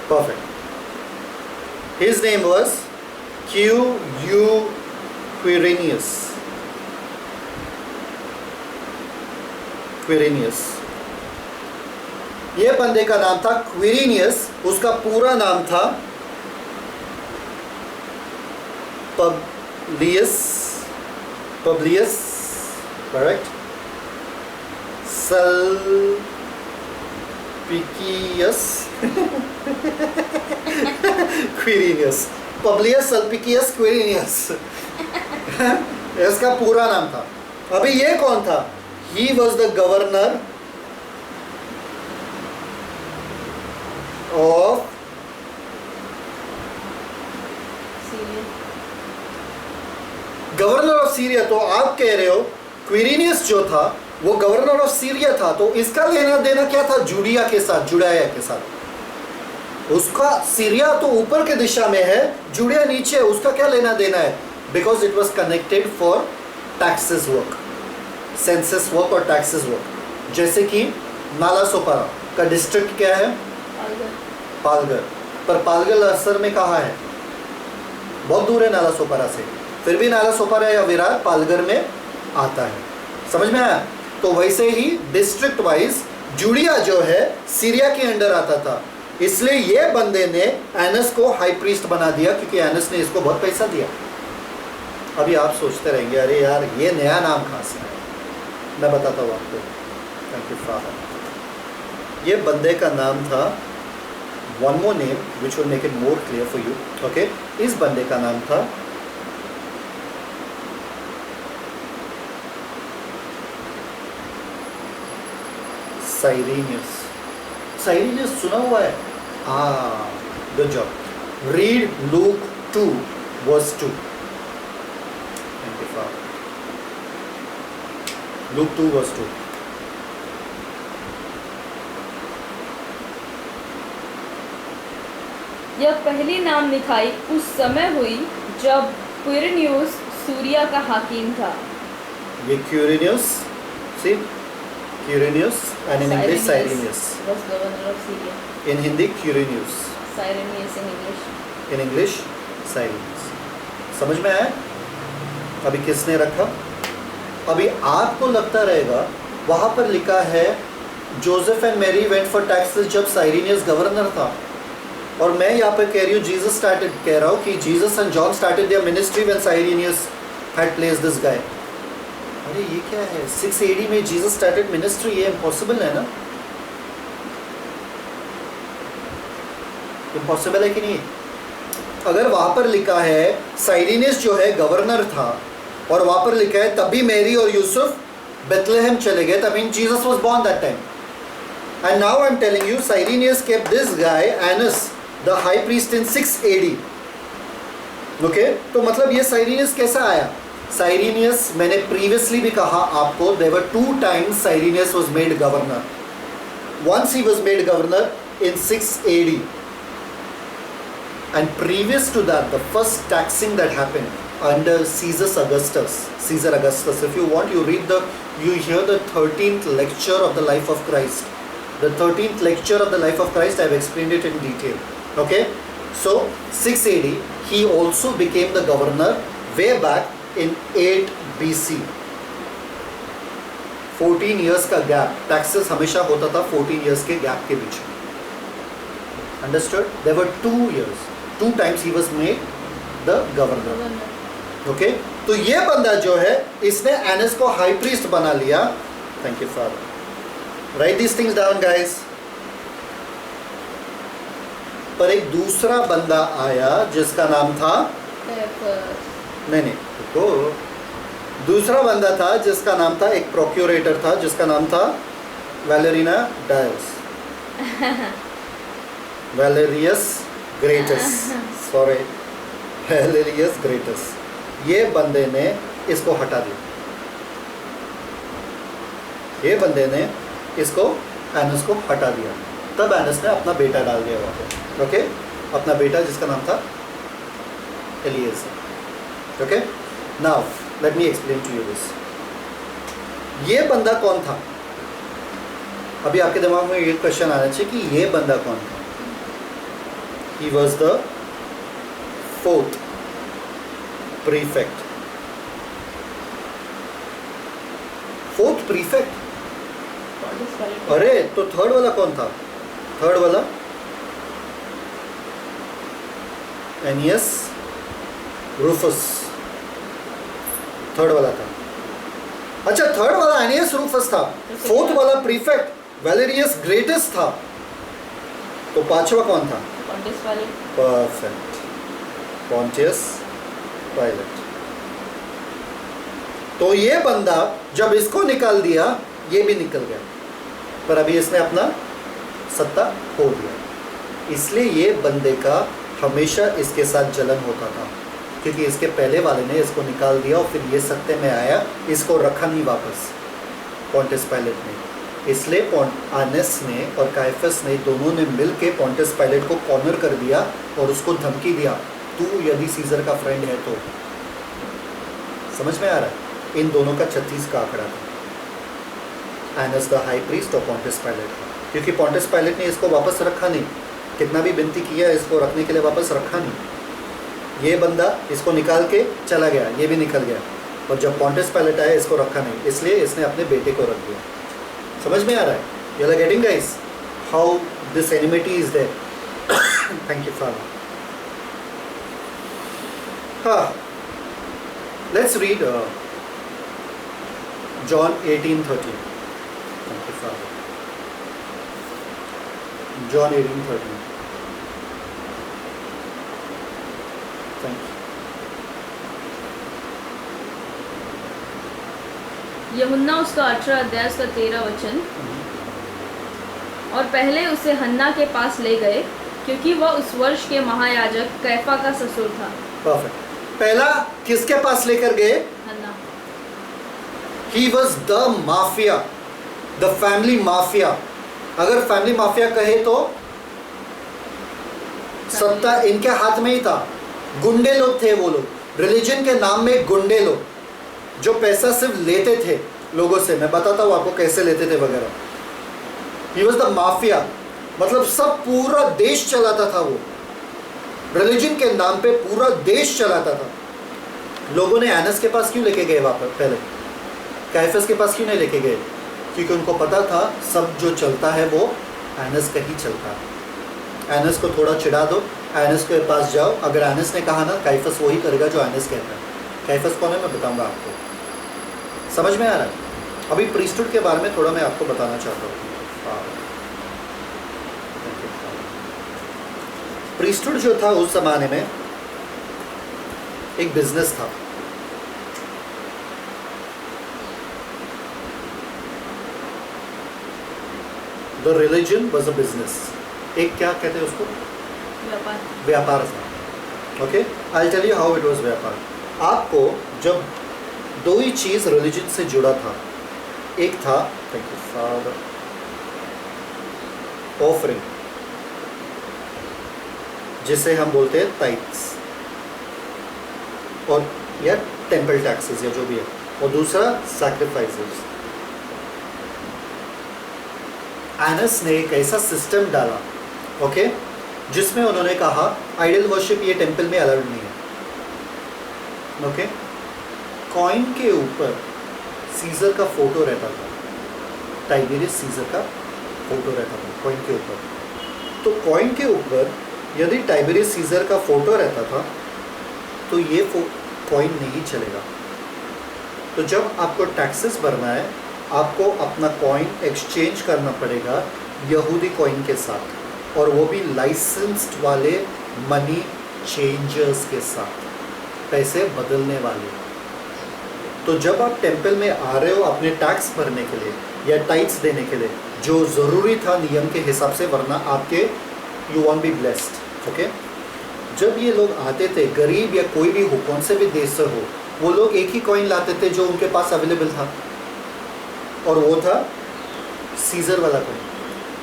Speaker 1: perfect. His name was Quirinius. ये बंदे का नाम था क्विरिनियस। उसका पूरा नाम था पब्लियस, करेक्ट, सल्पिकियस क्विरिनियस, पब्लियस सल्पिकियस क्विरिनियस इसका पूरा नाम था। अभी ये कौन था? He was the governor of Syria. तो आप कह रहे हो क्विरिनियस जो था वो गवर्नर ऑफ सीरिया था, तो इसका लेना देना क्या था जुड़ाया के साथ? उसका सीरिया तो ऊपर के दिशा में है, जुड़ाया नीचे, उसका क्या लेना देना है? Because it was connected for taxes work, census work और टैक्सेस वर्क। जैसे कि नालासोपारा का डिस्ट्रिक्ट क्या है? पालघर। पर पालघर असर में कहाँ है? बहुत दूर है नालासोपारा से, फिर भी नालासोपारा या विरार पालघर में आता है। समझ में आया? तो वैसे ही डिस्ट्रिक्ट वाइज जुड़िया जो है सीरिया के अंडर आता था, इसलिए ये बंदे ने एनस को हाई प्रीस्ट बना दिया क्योंकि एनस ने इसको बहुत पैसा दिया। अभी आप सोचते रहेंगे अरे यार ये नया नाम कहाँ से आया? मैं बताता हूँ आपको। Thank you father. ये बंदे का नाम था, one more name which will make it more clear for you, okay. इस बंदे का नाम था साइरेनियस। साइरेनियस सुना हुआ है? Good job. Read look 2 verse 2। Thank you father. Look 2 verse 2।
Speaker 2: यह पहली नाम लिखाई उस समय हुई जब क्विरिनियस सूरिया का हाकिम था।
Speaker 1: ये Quirinius, see Quirinius and in English Cyrenius.
Speaker 2: was governor of Syria.
Speaker 1: In Hindi Quirinius,
Speaker 2: Cyrenius in English.
Speaker 1: In English Cyrenius. समझ में आया? अभी किसने रखा? अभी आपको लगता रहेगा वहाँ पर लिखा है Joseph and Mary went for taxes जब साइरेनियस गवर्नर था, और मैं यहाँ पे कह रही हूँ कह रहा हूँ कि Jesus and John started their ministry when Cyrenius had placed this guy. अरे ये क्या है? 6 AD में जीसस स्टार्टेड मिनिस्ट्री? ये इम्पॉसिबल है ना? इम्पॉसिबल है कि नहीं? अगर वहाँ पर लिखा है साइरेनियस जो है गवर्नर था, और वहाँ पर लिखा है तभी मैरी और यूसुफ बेथलेहेम चले गए, तब mean Jesus was born that time. And now I'm telling you, Cyrenius kept this guy, Annas, the high priest in 6 AD. Okay? तो मतलब ये Cyrenius कैसा आया? Cyrenius, मैंने previously भी कहा आपको, there were 2 times Cyrenius was made governor. Once he was made governor in 6 AD. And previous to that, the first taxing that happened under Caesar Augustus. If you want, you hear the 13th lecture of the life of Christ. The 13th lecture of the life of Christ, I have explained it in detail. Okay? So, 6 AD, he also became the governor way back in 8 BC. 14 years का gap, taxes हमेशा होता था 14 years के gap के बीच में. Understood? There were 2 years, 2 times he was made the governor. Okay तो ये बंदा जो है इसने एनस को हाई प्रीस्ट बना लिया. Thank you father. Right this things down guys. पर एक दूसरा बंदा आया जिसका नाम था, नहीं तो दूसरा बंदा था जिसका नाम था, एक प्रोक्यूरेटर था जिसका नाम था वैलेरिना डायस, वैलेरियस ग्रेटस, सॉरी वैलेरियस ग्रेटस. ये बंदे ने इसको हटा दिया. ये बंदे ने इसको एनस को हटा दिया. तब एनस ने अपना बेटा डाल दिया वहाँ पे. ओके अपना बेटा जिसका नाम था Eliezer. Okay now let me explain to you this. ये बंदा कौन था? अभी आपके दिमाग में ये क्वेश्चन आना चाहिए कि ये बंदा कौन था. He was the 4th prefect. 4th prefect. अरे तो 3rd वाला कौन था? 3rd वाला एनियस रूफस 3rd वाला था. अच्छा 3rd वाला एनियस रूफस था. 4th वाला प्रीफेक्ट वैलेरियस ग्रेटस था. तो 5वां कौन था? Perfect, Pontius Pilate. तो ये बंदा जब इसको निकाल दिया ये भी निकल गया, पर अभी इसने अपना सत्ता खो दिया. इसलिए ये बंदे का हमेशा इसके साथ जलन होता था, क्योंकि इसके पहले वाले ने इसको निकाल दिया और फिर ये सत्ते में आया, इसको रखा नहीं वापस पॉन्टियस पायलट ने. इसलिए आनेस ने और काइफस ने दोनों ने मिल के पॉन्टियस पायलट को कॉर्नर कर दिया और उसको धमकी दिया, तू यदि सीजर का फ्रेंड है तो. समझ में आ रहा है? इन दोनों का 36 का आंकड़ा था. एनस द हाई प्रीस्ट और पॉन्टियस पायलट था, क्योंकि पॉन्टियस पायलट ने इसको वापस रखा नहीं. कितना भी विनती किया इसको रखने के लिए, वापस रखा नहीं. ये बंदा इसको निकाल के चला गया, ये भी निकल गया, और जब पॉन्टियस पायलट आया इसको रखा नहीं, इसलिए इसने अपने बेटे को रख दिया. समझ में आ रहा है? You are getting guys how this enmity is there. Thank you Father. हाँ, let's read John 18:13. Thank you, Father. John 18:13. Thank you.
Speaker 2: यूहन्ना उसका 18 अध्याय उसका 13 वचन. और पहले उसे हन्ना के पास ले गए, क्योंकि वह उस वर्ष के महायाजक कैफा का ससुर था.
Speaker 1: परफेक्ट. पहला किसके पास लेकर गए?
Speaker 2: हन्ना.
Speaker 1: He was the mafia, the family mafia. अगर फैमिली माफिया कहे तो सत्ता इनके हाथ में ही था. गुंडे लोग थे वो लोग, रिलीजन के नाम में गुंडे लोग, जो पैसा सिर्फ लेते थे लोगों से. मैं बताता हूँ आपको कैसे लेते थे वगैरह. He was the mafia, मतलब सब पूरा देश चलाता था वो. रिलीजन के नाम पे पूरा देश चलाता था. लोगों ने एनस के पास क्यों लेके गए वापस? पहले काइफस के पास क्यों नहीं लेके गए? क्योंकि उनको पता था सब जो चलता है वो एनस का ही चलता है. एनस को थोड़ा चिढ़ा दो, एनस के पास जाओ. अगर एनस ने कहा ना, काइफस वही करेगा जो एनस कहता है. काइफस कौन है मैं बताऊंगा आपको. समझ में आ रहा है? अभी प्रीस्टहुड के बारे में थोड़ा मैं आपको बताना चाहता हूँ. प्रीस्टहुड जो था उस जमाने में एक बिजनेस था. The religion was a business. एक क्या कहते हैं उसको?
Speaker 2: व्यापार.
Speaker 1: व्यापार था. Okay, I tell you how it was व्यापार. आपको जब दो ही चीज रिलीजन से जुड़ा था. एक था, थैंक यू फादर, ऑफरिंग, जिसे हम बोलते हैं टाइट्स, और या टेम्पल टैक्सेस या जो भी है. और दूसरा सैक्रिफाइसेस. एनस ने एक ऐसा सिस्टम डाला, ओके, जिसमें उन्होंने कहा आइडल वर्शिप ये टेम्पल में अलाउड नहीं है. ओके, कॉइन के ऊपर सीजर का फोटो रहता था. टाइबेरियस सीजर का फोटो रहता था कॉइन के ऊपर। तो कॉइन के ऊपर यदि टाइबेरियस सीजर का फोटो रहता था तो ये कॉइन नहीं चलेगा। तो जब आपको टैक्सेस भरना है आपको अपना कॉइन एक्सचेंज करना पड़ेगा यहूदी कॉइन के साथ, और वो भी लाइसेंस्ड वाले मनी चेंजर्स के साथ, पैसे बदलने वाले। तो जब आप टेंपल में आ रहे हो अपने टैक्स भरने के लिए या टाइट्स देने के लिए, जो ज़रूरी था नियम के हिसाब से, वरना आपके you want be blessed. Okay, जब ये लोग आते थे, गरीब या कोई भी हो, कौन से भी देश से हो, वो लोग एक ही कॉइन लाते थे जो उनके पास अवेलेबल था, और वो था सीजर वाला कॉइन।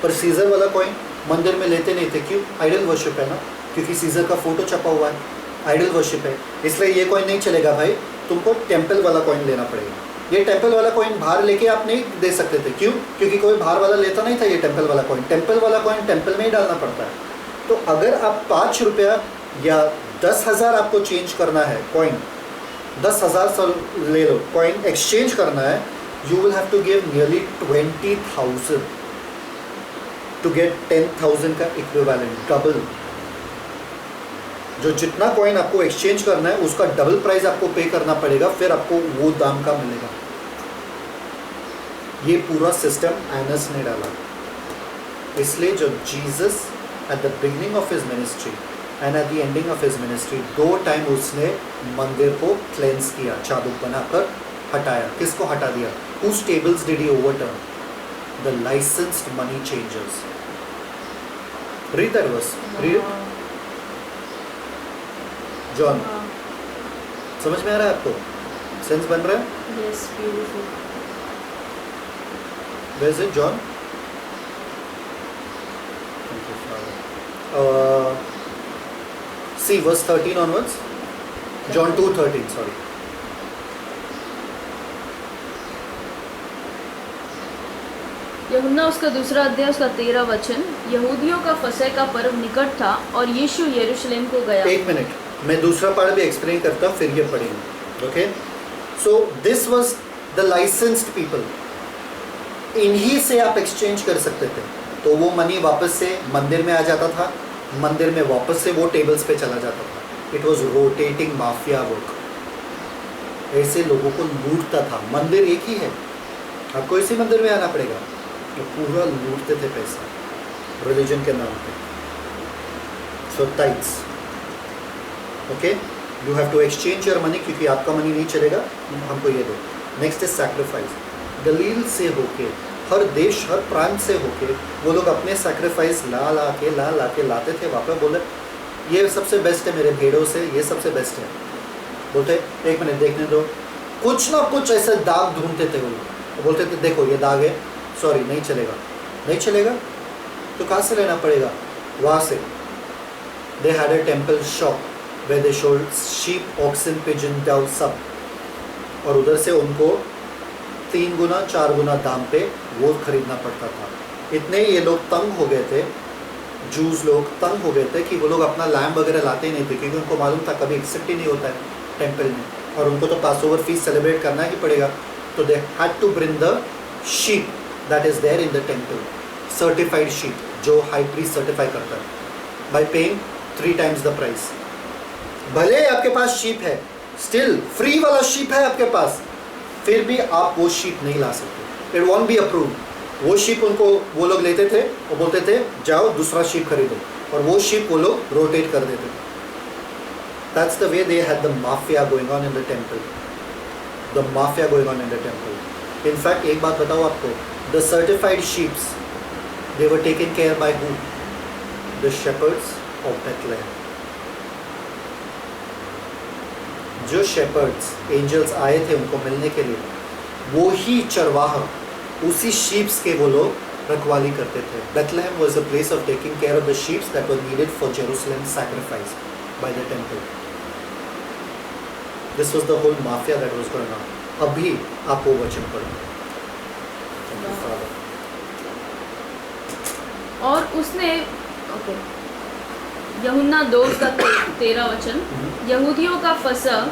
Speaker 1: पर सीजर वाला कॉइन मंदिर में लेते नहीं थे, क्यों? आइडल वर्शिप है ना, क्योंकि सीजर का फोटो छपा हुआ है, आइडल वर्शिप है, इसलिए ये कॉइन नहीं चलेगा भाई, तुमको टेंपल वाला कॉइन लेना पड़ेगा। ये टेंपल वाला कॉइन बाहर लेके आप नहीं दे सकते थे, क्यों? क्योंकि कोई बाहर वाला लेता नहीं था ये टेंपल वाला कॉइन। टेंपल वाला कॉइन टेंपल में ही डालना पड़ता है। तो अगर आप 5 रुपया या 10,000 आपको चेंज करना है कॉइन, 10,000 ले लो कॉइन एक्सचेंज करना है, you will have to give nearly 20,000 to get 10,000 का इक्विवेलेंट, डबल। जो जितना कॉइन आपको एक्सचेंज करना है उसका डबल प्राइस आपको पे करना पड़ेगा, फिर आपको वो दाम का मिलेगा। ये पूरा सिस्टम एनस ने डाला। इसलिए जो Jesus at the beginning of his ministry and at the ending of his ministry 2 time उसने मंदिर को क्लेंस किया, चाबुक बनाकर हटाया। किसको हटा दिया? Whose tables did he overturn? The licensed money changers. Read that verse. Read it. John, समझ में आ रहा है आपको? सेंस बन रहा है?
Speaker 2: Yes, beautiful.
Speaker 1: Where is it, John? Thank you, Father. See verse 13 onwards. John 2:13. Sorry.
Speaker 2: यूहन्ना उसका दूसरा अध्याय उसका 13 वचन। यहूदियों का फसह का पर्व निकट था और यीशु यरूशलेम को गया।
Speaker 1: 1 मिनट, मैं दूसरा पार्ट भी एक्सप्लेन करता हूँ, फिर ये पढ़ेंगे। Okay, so this was the licensed people. इन्हीं से आप एक्सचेंज कर सकते थे। तो वो मनी वापस से मंदिर में आ जाता था, मंदिर में वापस से वो टेबल्स पे चला जाता था। It was rotating mafia work. ऐसे लोगों को लूटता था। मंदिर एक ही है, आपको इसी मंदिर में आना पड़ेगा। तो पूरा लूटते थे पैसा रिलीजन के नाम पे। So tithes, okay, you have to exchange your money, क्योंकि आपका मनी नहीं चलेगा, हमको ये दो। Next is sacrifice. गलील से होके, हर देश हर प्रांत से होके वो लोग अपने सैक्रिफाइस ला के लाते थे वापस। बोले ये सबसे बेस्ट है मेरे भेड़ों से, ये सबसे बेस्ट है। बोलते 1 मिनट देखने दो, कुछ ना कुछ ऐसे दाग ढूंढते थे वो लोग। बोलते थे देखो ये दाग है, सॉरी नहीं चलेगा, नहीं चलेगा तो कहाँ से लेना पड़ेगा? वहाँ से। They had a temple shop where they sold sheep, oxen, pigeon, dove सब, और उधर से उनको 3 गुना 4 गुना दाम पे वो खरीदना पड़ता था। इतने ये लोग तंग हो गए थे, जूस लोग तंग हो गए थे कि वो लोग अपना लैम्ब वगैरह लाते ही नहीं थे, क्योंकि उनको मालूम था कभी एक्सेप्ट ही नहीं होता है टेम्पल में, और उनको तो पासओवर फीस सेलिब्रेट करना ही पड़ेगा। तो they had to bring the sheep that is there in the temple, certified sheep जो हाई प्रीस्ट सर्टिफाई करता है, by paying 3 times the price. भले आपके पास शीप है, स्टिल फ्री वाला शीप है आपके पास, फिर भी आप वो शीप नहीं ला सकते। It won't be approve. वो शीप उनको वो लोग लेते थे और बोलते थे जाओ दूसरा शीप खरीदो, और वो शीप वो लोग रोटेट कर देते थे। That's the way they had the mafia going on in the temple, the mafia going on in the temple. In fact एक बात बताओ आपको, the certified sheeps they were taken care by who? The shepherds of Bethlehem. जो shepherds angels आए थे उनको मिलने के लिए, वो ही चरवाहा उसी शीप्स के वो लोग रखवाली करते थे। Bethlehem was the place of taking care of the sheeps that were needed for Jerusalem sacrifice by the temple. This was the whole mafia that was going on. अभी आप वो वचन पढ़ो।
Speaker 2: और उसने यूहन्ना 2 का 13 वचन। यहूदियों का फसह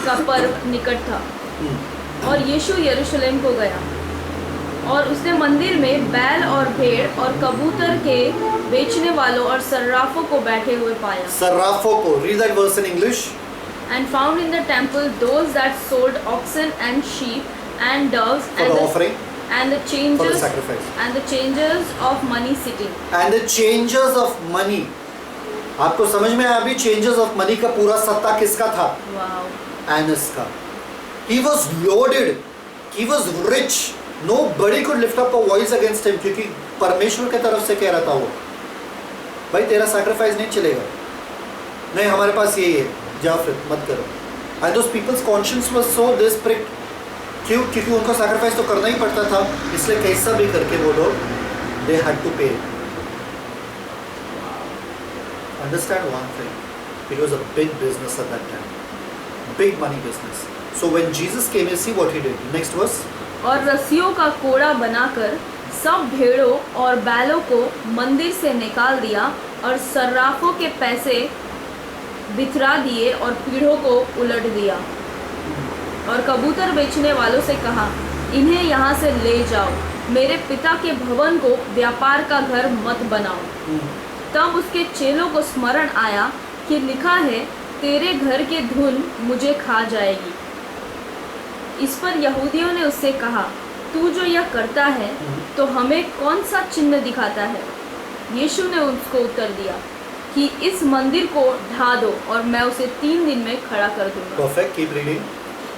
Speaker 2: का पर्व निकट था और यीशु यरूशलेम को गया और उसने मंदिर में बैल और भेड़ और कबूतर के बेचने वालों और सर्राफों को बैठे हुए पाया।
Speaker 1: सर्राफों को, read that verse in English.
Speaker 2: And found in the temple those that sold oxen and sheep and doves
Speaker 1: For the offering,
Speaker 2: and the
Speaker 1: for the
Speaker 2: changers
Speaker 1: sacrifice.
Speaker 2: and the changers of money sitting.
Speaker 1: And the changers of money. आपको समझ में आया अभी changers of money का पूरा सत्ता किसका था?
Speaker 2: Wow.
Speaker 1: एनस का. He was loaded. He was rich. Nobody could lift up a voice against him क्योंकि परमेश्वर की तरफ से कह रहा था वो, भाई तेरा सैक्रिफाइस नहीं चलेगा, नहीं हमारे पास यही है, जाओ फिर मत करो. And those people's conscience was so this pricked. क्यों? क्योंकि उनको सैक्रिफाइस तो करना ही पड़ता था, इसलिए कैसा भी करके वो लोग they had to pay. Understand one thing, it was a big business at that time, big money business. So when Jesus came, you see what he did. Next verse.
Speaker 2: और रस्सियों का कोड़ा बनाकर सब भेड़ों और बैलों को मंदिर से निकाल दिया और सर्राफों के पैसे बिथरा दिए और पीढ़ों को उलट दिया और कबूतर बेचने वालों से कहा, इन्हें यहाँ से ले जाओ, मेरे पिता के भवन को व्यापार का घर मत बनाओ. तब उसके चेलों को स्मरण आया कि लिखा है, तेरे घर की धूल मुझे खा जाएगी. इस पर यहूदियों ने उससे कहा, तू जो यह करता है तो हमें कौन सा चिन्ह दिखाता है? यीशु ने उसको उत्तर दिया कि इस मंदिर को ढा दो और मैं उसे 3 दिन में खड़ा कर दूंगा.
Speaker 1: Perfect. Keep reading.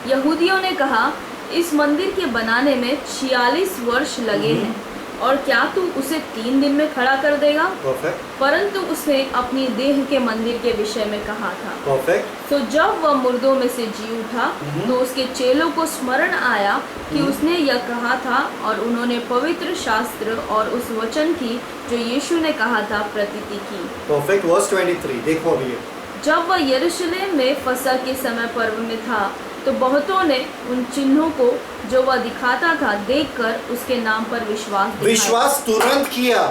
Speaker 2: यहूदियों ने कहा, इस मंदिर के बनाने में 46 वर्ष लगे हैं और क्या तू उसे 3 दिन में खड़ा कर देगा?
Speaker 1: Perfect.
Speaker 2: परंतु उसने अपनी देह के मंदिर के विषय में कहा था.
Speaker 1: Perfect.
Speaker 2: तो जब वह मुर्दों में से जी उठा तो उसके चेलों को स्मरण आया कि उसने यह कहा था और उन्होंने पवित्र शास्त्र और उस वचन की जो यीशु ने कहा था प्रतीति की.
Speaker 1: Perfect. Verse 23. देखो अभी ये.
Speaker 2: जब वह यरूशलेम में फसह के समय पर्व में था तो बहुतों ने उन चिन्हों को जो वह दिखाता था देखकर उसके नाम पर
Speaker 1: विश्वास तुरंत किया.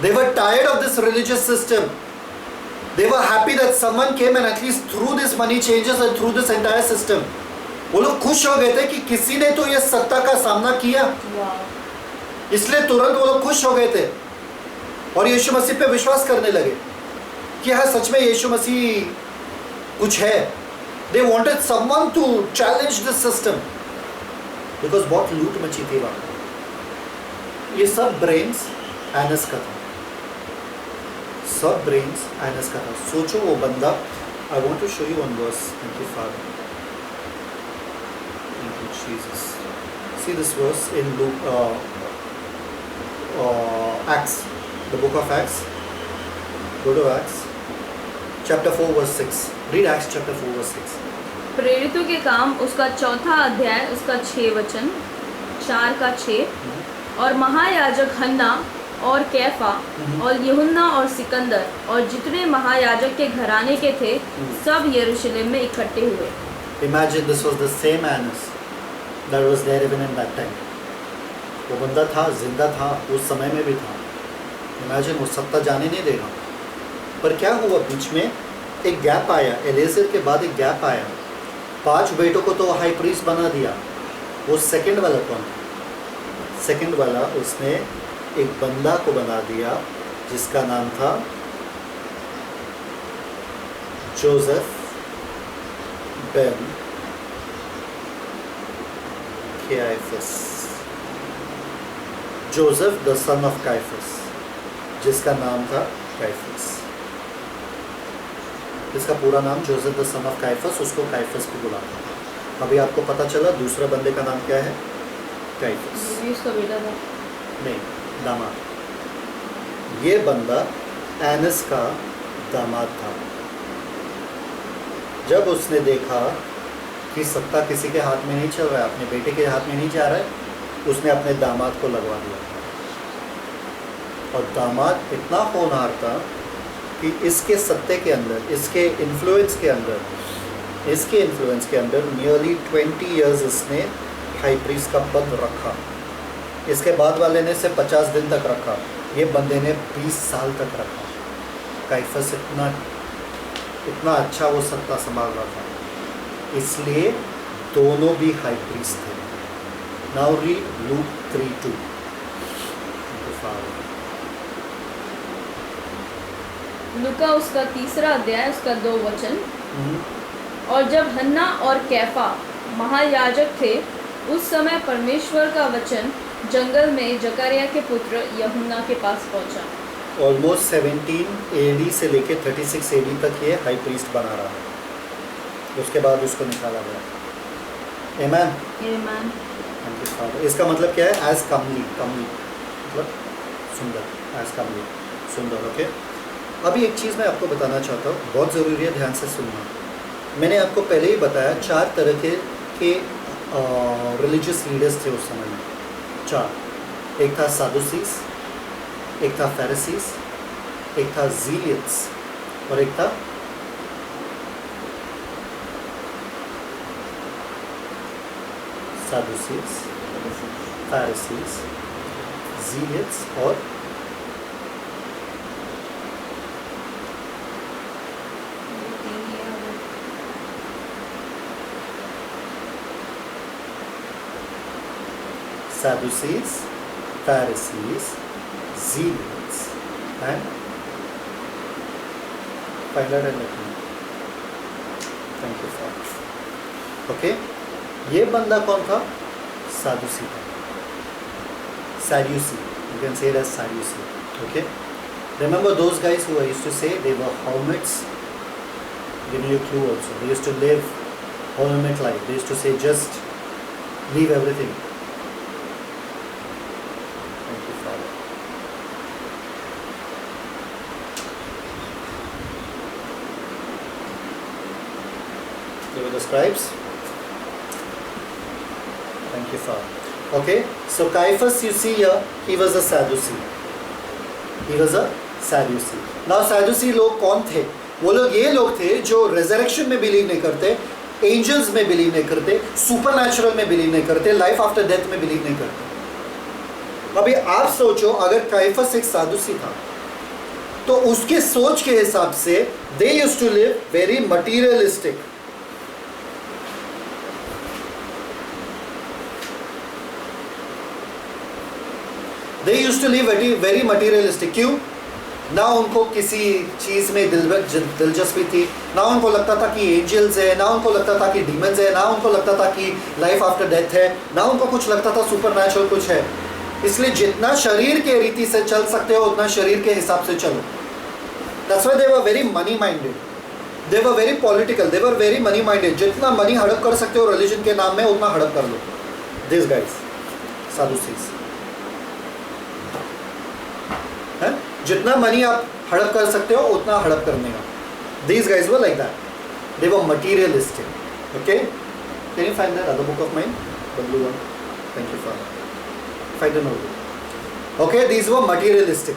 Speaker 1: They were tired of this religious system. They were happy that someone came and at least through this money changes and through this entire system. वो लोग खुश हो गए थे कि किसी ने तो ये सत्ता का सामना किया, इसलिए तुरंत वो लोग खुश हो गए थे और यीशु मसीह पे विश्वास करने लगे कि हाँ सच में यीशु मसीह कुछ है. They wanted someone to challenge this system because बहुत लूट मची थी वहाँ. ये सब ब्रेन्स एनस का था, सब ब्रेन्स एनस का था. सोचो वो बंदा. I want to show you one verse. Thank you, Father. Thank you, Jesus. See this verse in Luke, Acts, the book of Acts. Go to Acts, chapter 4, verse 6. Read Acts chapter 4, verse 6.
Speaker 2: प्रेरितों के काम उसका 4 अध्याय उसका 6 वचन 4 का 6. और महायाजक हन्ना और कैफा और यूहन्ना और सिकंदर और जितने महायाजक के घराने के थे सब यरूशलेम में इकट्ठे हुए.
Speaker 1: Imagine this was the same Annas that was there even in that time. वो बंदा था, जिंदा था, उस समय में भी था. Imagine वो सत्ता जाने नहीं देगा. पर क्या हुआ, बीच में एक गैप आया. एलेजर के बाद एक गैप आया. 5 बेटों को तो हाई प्रीस्ट बना दिया. वो सेकंड वाला कौन? सेकंड वाला उसने एक बंदा को बना दिया जिसका नाम था Joseph Ben Caiaphas. Joseph the son of Caiaphas, जिसका नाम था काइफस. इसका पूरा नाम Joseph the son of Caiaphas, उसको काइफस भी बुलाता था. अभी आपको पता चला दूसरा बंदे का नाम क्या है? काइफस.
Speaker 2: उसका बेटा था?
Speaker 1: नहीं, दामाद. ये बंदा एनस का दामाद था. जब उसने देखा कि सत्ता किसी के हाथ में नहीं चल रहा है, अपने बेटे के हाथ में नहीं जा रहा है, उसने अपने दामाद को लगवा दिया. और दामाद इतना होनहार था कि इसके सत्ते के अंदर, इसके इन्फ्लुएंस के अंदर नियरली 20 इयर्स इसने हाई प्रीस्ट का पद रखा. इसके बाद वाले ने इसे 50 दिन तक रखा. ये बंदे ने 20 साल तक रखा. काइफस इतना अच्छा वो सत्ता संभाल रहा था, इसलिए दोनों भी हाई प्रीस्ट थे. Now read Luke 3:2.
Speaker 2: लूका उसका 3 अध्याय उसका 2 वचन। और जब हन्ना और कैफा महायाजक थे, उस समय परमेश्वर का वचन जंगल में जकरिया के पुत्र यूहन्ना के पास पहुंचा।
Speaker 1: ऑलमोस्ट 17 AD से लेके 36 AD तक ये हाई प्रीस्ट बना रहा है, उसके बाद उसको निकाला गया। Amen.
Speaker 2: Amen.
Speaker 1: Thank you, Father. इसका मतलब क्या है? एज कमली, कमली मतलब सुंदर, एज कमली सुंदर। ओके, अभी एक चीज़ मैं आपको बताना चाहता हूँ, बहुत ज़रूरी है, ध्यान से सुनना। मैंने आपको पहले ही बताया 4 तरह के रिलीजियस लीडर्स थे उस समय में। 4, एक था सादुसीस, एक था फेरिसीस, एक था ज़ीलियट्स और एक था सादुसीस, फेरिसीस, ज़ीलियट्स और Sadducees, Pharisees, Zealots, and find out and let me know. Thank you, Father. Okay, ये बंदा कौन था? सादुसी था, Sadducee. You can say it as Sadducee. Okay, remember those guys who I used to say they were hermits? Give you a clue also. They used to live hermit life. They used to say just leave everything. They were the scribes. Thank you, Father. Okay, so Caiaphas, you see here, he was a Sadducee. He was a Sadducee. Now Sadducee लोग कौन थे? वो लोग ये लोग थे जो resurrection में बिलीव नहीं करते, angels में बिलीव नहीं करते, supernatural में बिलीव नहीं करते, life after death में बिलीव नहीं करते। अभी आप सोचो, अगर काइफस एक सादुसी था तो उसके सोच के हिसाब से they used to live very materialistic. They used to live very materialistic. क्यों? ना उनको किसी चीज़ में दिलचस्पी थी, ना उनको लगता था कि एंजल्स है, ना उनको लगता था कि डीमंस है, ना उनको लगता था कि लाइफ आफ्टर डेथ है, ना उनको कुछ लगता था सुपरनैचुरल कुछ है। इसलिए जितना शरीर के रीति से चल सकते हो उतना शरीर के हिसाब से चलो। That's why they were very money minded. They were very political. They were very money minded. जितना मनी हड़प कर सकते हो रिलीजन के नाम में उतना हड़प कर लो। These guys, Sadducees. है? जितना मनी आप हड़प कर सकते हो उतना हड़प करने का। These guys were like that. They were materialistic. Okay? Can you find that other book of mine? The blue one. Thank you, Father. Find the notebook. Okay, these were materialistic.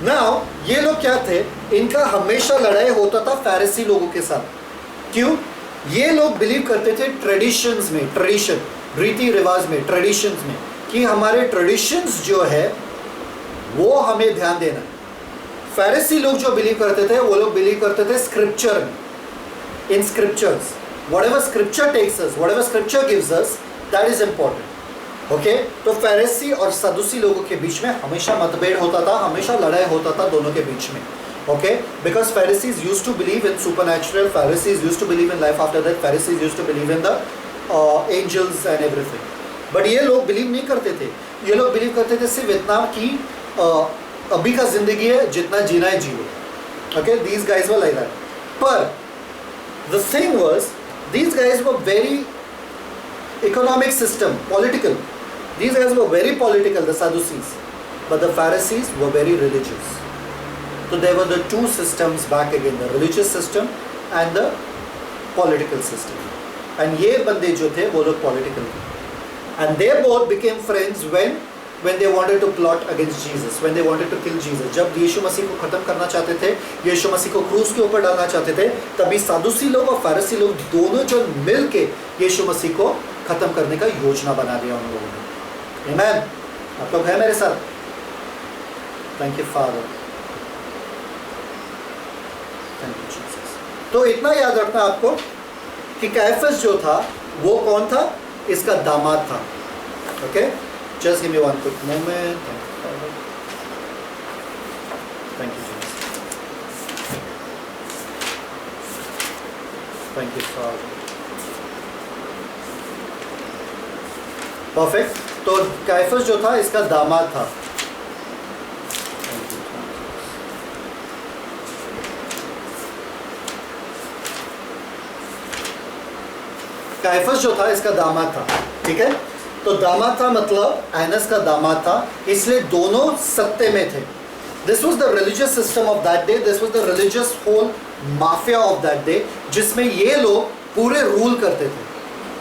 Speaker 1: Now, ये लोग क्या थे? इनका हमेशा लड़ाई होता था फैरिसी लोगों के साथ। क्यों? ये लोग बिलीव करते थे ट्रेडिशंस में, ट्रेडिशन, रीति रिवाज में, ट्रेडिशंस में, कि हमारे ट्रेडिशंस जो है वो हमें ध्यान देना। फैरिसी लोग जो बिलीव करते थे वो लोग बिलीव करते थे स्क्रिप्चर में, in scriptures, whatever scripture takes us, whatever scripture gives us, that is important. Okay, तो फैरिसी और सदुसी लोगों के बीच में हमेशा मतभेद होता था, हमेशा लड़ाई होता था दोनों के बीच में। Okay, because Pharisees used to believe in supernatural, Pharisees used to believe in life after death, Pharisees used to believe in the angels and everything. But ये लोग बिलीव नहीं करते थे, ये लोग बिलीव करते थे सिर्फ इतना कि अभी का जिंदगी है, जितना जीना है जियो। Okay, these guys were like that. पर the thing was, these guys were very economic system, political. These guys were very political, the Sadducees, but the Pharisees were very religious. So there were the two systems back again, the religious system and the political system. And ये बंदे जो थे वो लोग political थे. And they both became friends when they wanted to plot against Jesus, when they wanted to kill Jesus. जब यीशु मसीह को ख़त्म करना चाहते थे, यीशु मसीह को क्रूस के ऊपर डालना चाहते थे, तभी सादुसी लोग और फारसी लोग दोनों जो मिल के यीशु मसीह को ख़त्म करने का योजना बना दिया उन लोगों ने। Amen. आप लोग हैं मेरे साथ? Thank you, Father. Thank you, Jesus. तो इतना याद रखना आपको कि काइफस जो था वो कौन था? इसका दामाद था। Okay? Just give me one quick moment. Thank you, Jesus. Thank you, Father. Perfect. तो काइफस जो था इसका दामाद था. काइफस जो था इसका दामाद था. ठीक है, तो दामाद था मतलब एनस का दामाद था, इसलिए दोनों सत्ते में थे. This was the religious system of that day. This was the religious whole mafia of that day, जिसमें ये लोग पूरे रूल करते थे.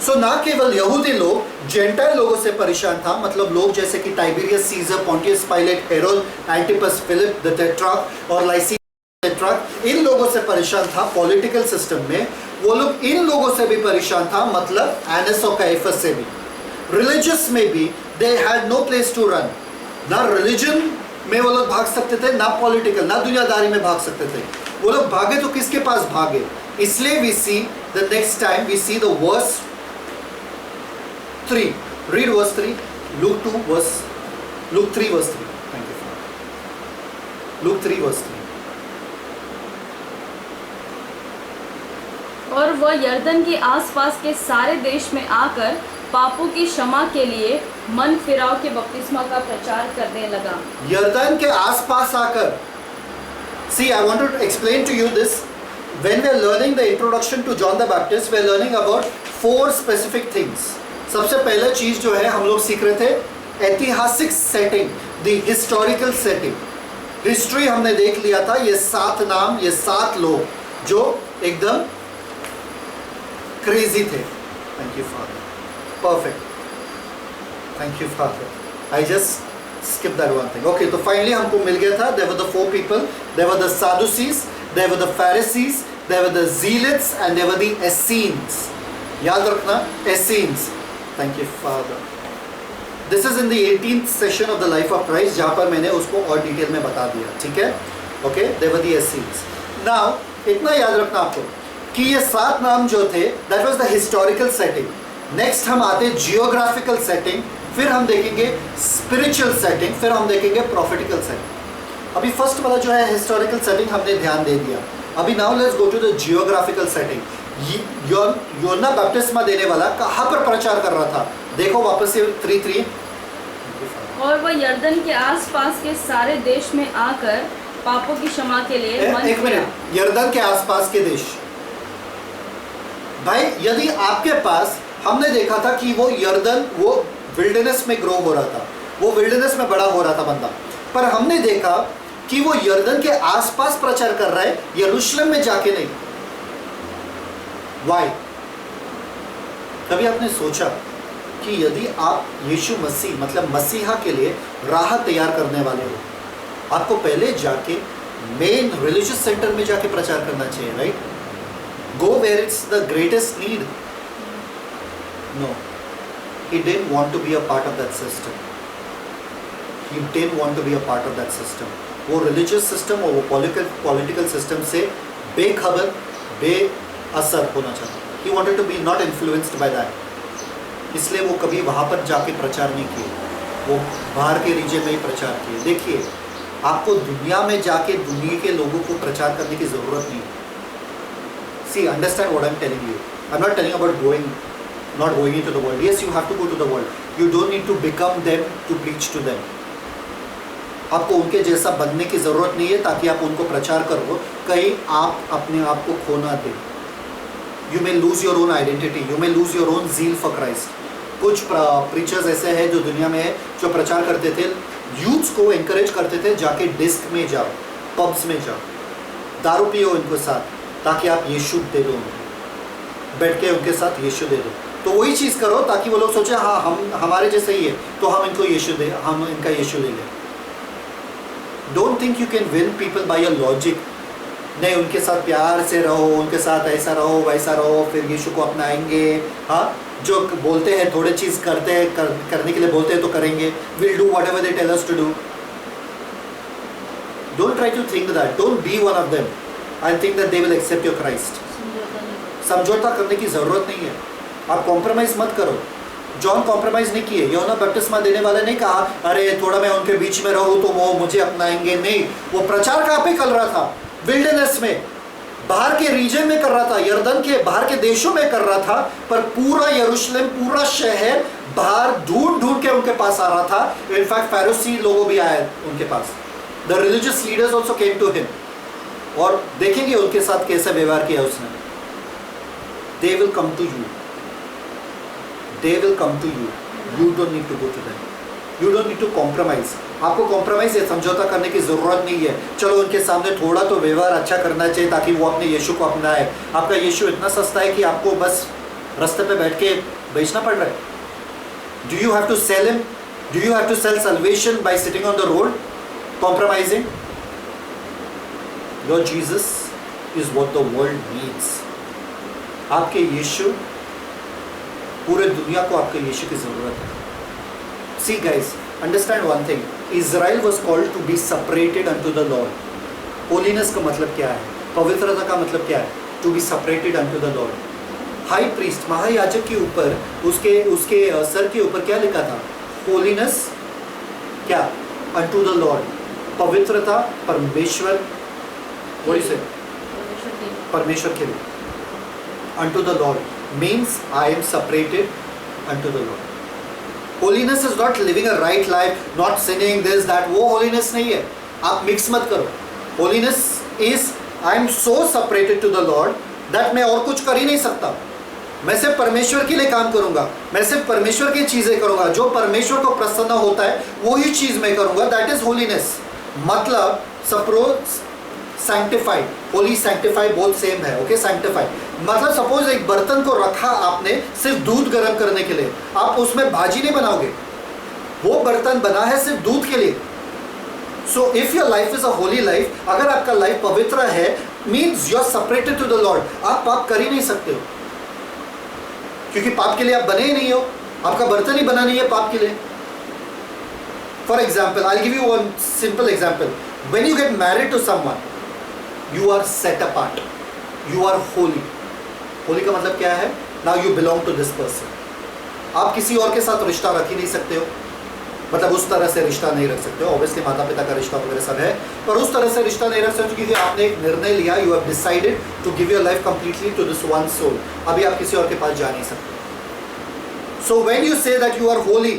Speaker 1: सो ना केवल यहूदी लोग जेंटाइल लोगों से परेशान था, मतलब लोग जैसे कि Tiberius Caesar, Pontius Pilate, Herod, Antipas Philip the tetrarch और लाइसियस टेट्रार्क, इन लोगों से परेशान था पॉलिटिकल सिस्टम में. वो लोग इन लोगों से भी परेशान था, मतलब एनस और काइफस से भी. रिलीजियस में भी they had no place to run. ना रिलीजन में वो लोग भाग सकते थे, ना पॉलिटिकल, ना दुनियादारी में भाग सकते थे. वो लोग भागे तो किसके पास भागे? इसलिए we see the next time we see the verse 3. Read verse 3. Luke 3 verse 3. Thank you, Father. Luke 3 verse 3.
Speaker 2: और वह यर्दन के आसपास के सारे देश में आकर पापों की क्षमा के लिए मन फिराव के बपतिस्मा का प्रचार करने लगा.
Speaker 1: यर्दन के आसपास आकर. See, I want to explain to you this. When we are learning the introduction to John the Baptist, we are learning about 4 specific things. सबसे पहला चीज जो है हम लोग सीख रहे थे ऐतिहासिक setting, the historical setting. History हमने देख लिया था. ये 7 नाम, ये 7 लोग जो एकदम क्रेजी थे. Thank you father. Perfect. Thank you father. I just skip that one thing. Okay, तो फाइनली हमको मिल गया था. There were the 4 people. There were the Sadducees, there were the Pharisees, there were the Zealots and there were the Essenes. याद रखना, Essenes. Thank you, Father. This is in the 18th session of the life of Christ, जहाँ पर मैंने उसको और detail में बता दिया. ठीक है, okay. They were the Essenes. Now, इतना याद रखना आपको कि ये 7 नाम जो थे, that was the historical setting. Next हम आते हैं geographical setting, फिर हम देखेंगे spiritual setting, फिर हम देखेंगे prophetical setting. अभी फर्स्ट वाला जो है historical setting हमने ध्यान दे दिया. अभी now let's go to the geographical setting. योना बपतिस्मा देने वाला कहाँ पर प्रचार कर रहा था? देखो वापस से 3:3.
Speaker 2: और वह यर्दन के आसपास के सारे देश में आकर पापों की क्षमा के लिए मन
Speaker 1: एक मिनट. यर्दन के आसपास के देश. भाई यदि आपके पास, हमने देखा था कि वो यर्दन वो विल्डरनेस में ग्रो हो रहा था, वो विल्डरनेस में बड़ा हो रहा था बंदा, पर हमने देखा कि वो यर्दन के आसपास प्रचार कर रहा है, यरूशलेम में जाके नहीं. वाई? कभी आपने सोचा कि यदि आप यीशु मसीह मतलब मसीहा के लिए राह तैयार करने वाले हो, आपको पहले जाके मेन रिलीजियस सेंटर में जाके प्रचार करना चाहिए, right? Go where it's the greatest need. No, he didn't want to be a part of that system. He didn't want to be a part of that system. वो religious system और वो political system से बेखबर, असर होना चाहता. He wanted to be not influenced by that. इसलिए वो कभी वहाँ पर जाके प्रचार नहीं किए, वो बाहर के रीजन में ही प्रचार किए. देखिए, आपको दुनिया में जाके दुनिया के लोगों को प्रचार करने की ज़रूरत नहीं. See, understand what I'm telling you. I'm not telling about not going into the world. Yes, you have to go to the world. You don't need to become them to preach to them. आपको उनके जैसा बनने की ज़रूरत नहीं है ताकि आप उनको प्रचार करो, कहीं आप अपने आप को खो ना दें. You may lose your own identity. You may lose your own zeal for Christ. कुछ प्रीचर्स ऐसे हैं जो दुनिया में है, जो प्रचार करते थे, यूथ्स को एनकरेज करते थे जाके डिस्क में जाओ, पब्स में जाओ, दारू पियो उनके साथ ताकि आप यीशु दे दो उनको, बैठ के उनके साथ यीशु दे दो. तो वही चीज़ करो ताकि वो लोग सोचे हाँ हम हमारे जैसे ही है तो हम इनको यीशु दे, हम इनका यीशु ले लें. Don't think you can win people by your logic. नहीं, उनके साथ प्यार से रहो, उनके साथ ऐसा रहो वैसा रहो, फिर यीशु को अपनाएंगे. हाँ, जो बोलते हैं थोड़े चीज़ करने के लिए बोलते हैं तो करेंगे. Will do whatever they tell us to do. Don't try to think that. Don't be one of them and think that they will accept your Christ. समझौता करने की ज़रूरत नहीं है. आप कॉम्प्रोमाइज़ मत करो. जॉन कॉम्प्रोमाइज नहीं किए। यूहन्ना बपतिस्मा देने वाले नहीं कहा अरे थोड़ा मैं उनके बीच में रहूं तो वो मुझे अपनाएंगे, नहीं। वो प्रचार कहाँ पे कर रहा था? विल्डरनेस में, बाहर के रीजन में कर रहा था, यरदन के बाहर के देशों में कर रहा था। पर पूरा यरूशलेम, पूरा शहर बाहर ढूंढ ढूंढ के उनके पास आ रहा था। इनफैक्ट फैरिसी लोगों भी आए उनके पास। The religious leaders also came to him. और देखेंगे उनके साथ कैसे व्यवहार किया उसने। They will come to you, they will come to you, you don't need to go to them, you don't need to compromise. आपको कॉम्प्रोमाइज या समझौता करने की जरूरत नहीं है। चलो उनके सामने थोड़ा तो व्यवहार अच्छा करना चाहिए ताकि वो अपने यीशु को अपनाए। आपका यीशु इतना सस्ता है कि आपको बस रास्ते पे बैठ के बेचना पड़ रहा है। Do you have to sell him? Do you have to sell salvation by sitting on the road compromising? Your Jesus is what the world needs. आपके यीशु, पूरे दुनिया को आपके यीशु की जरूरत है। See guys, understand one thing. Israel was called to be separated unto the Lord. Holiness का मतलब क्या है? पवित्रता का मतलब क्या है? To be separated unto the Lord. High priest, महायाजक के ऊपर, उसके सर के ऊपर क्या लिखा था? Holiness क्या? Unto the Lord. पवित्रता परमेश्वर, what do you say? परमेश्वर के लिए. Unto the Lord means I am separated unto the Lord. Holiness is not living a right life, not sinning, this, that. वो holiness नहीं है। आप mix मत करो। Holiness is I am so separated to the Lord that मैं और कुछ कर ही नहीं सकता। मैं सिर्फ परमेश्वर के लिए काम करूँगा, मैं सिर्फ परमेश्वर की चीज़ें करूँगा, जो परमेश्वर को प्रसन्न होता है वही चीज़ मैं करूँगा। That is holiness। मतलब सपोज सैंक्टिफाइड, होली सैंक्टिफाइड बहुत सेम है। ओके, सैंक्टिफाइड मतलब सपोज एक बर्तन को रखा आपने सिर्फ दूध गर्म करने के लिए, आप उसमें भाजी नहीं बनाओगे, वो बर्तन बना है सिर्फ दूध के लिए। So if your life is a holy life, अगर आपका लाइफ पवित्र है, means you are separated to the Lord. आप पाप कर ही नहीं सकते हो, क्योंकि पाप के लिए आप बने ही नहीं हो, आपका बर्तन ही बना नहीं है पाप के लिए। For example, I give you one simple example. When you get married to someone, you are set apart, you are holy. Holy का मतलब क्या है? Now you belong to this person. आप किसी और के साथ रिश्ता रख ही नहीं सकते हो, मतलब उस तरह से रिश्ता नहीं रख सकते हो। ऑब्वियसली माता पिता का रिश्ता वगैरह सब है, पर उस तरह से रिश्ता नहीं रख सकते क्योंकि आपने एक निर्णय लिया, you have decided to give your life completely to this one soul. अभी आप किसी और के पास जा नहीं सकते। So when you say that you are holy,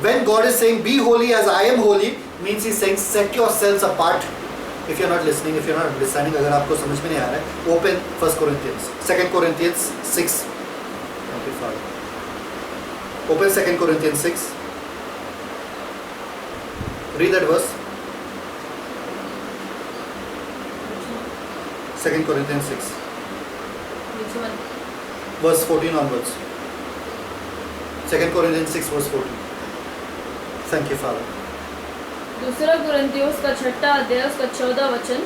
Speaker 1: when God is saying be holy as I am holy, means he is saying set yourselves apart. If you're not listening, if you're not understanding, अगर आपको समझ में नहीं आ रहा है, open 1 Corinthians, 2 Corinthians 6. Okay, fine. Open 2 Corinthians 6. Read that verse. 2 Corinthians 6.
Speaker 2: Which one?
Speaker 1: Verse 14 onwards. 2 Corinthians 6 verse 14. Thank you, Father.
Speaker 2: दूसरा कुरिन्थियोस का 6 अध्याय उसका 14 वचन,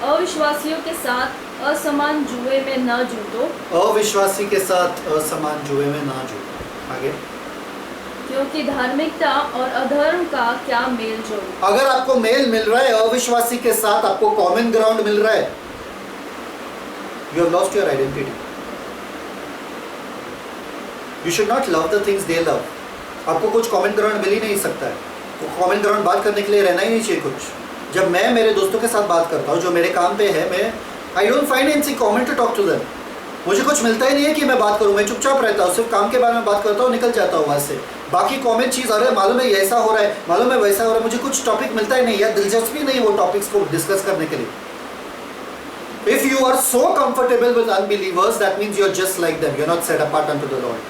Speaker 2: अविश्वासियों के साथ असमान जुए में न जूटो।
Speaker 1: अविश्वासी के साथ असमान जुए में ना जूटो। आगे,
Speaker 2: क्योंकि धार्मिकता और अधर्म का क्या मेल जोल।
Speaker 1: अगर आपको मेल मिल रहा है अविश्वासी के साथ, आपको कॉमन ग्राउंड मिल रहा है, you have lost your identity. You should not love the things they love. आपको कुछ कॉमन ग्राउंड मिल ही नहीं सकता है, तो कॉमन ग्राउंड बात करने के लिए रहना ही नहीं चाहिए कुछ। जब मैं मेरे दोस्तों के साथ बात करता हूँ जो मेरे काम पे है, मैं I don't find any common to talk to them. मुझे कुछ मिलता ही नहीं है कि मैं बात करूँ, मैं चुपचाप रहता हूँ, सिर्फ काम के बारे में बात करता हूँ, निकल जाता हूँ वहाँ से। बाकी कॉमन चीज़, अरे मालूम है ऐसा हो रहा है, मालूम है वैसा हो रहा है, मुझे कुछ टॉपिक मिलता ही नहीं है, दिलचस्पी नहीं वो टॉपिक्स को डिस्कस करने के लिए। If you are so comfortable with unbelievers, that means you are just like them, you are not set apart unto the Lord.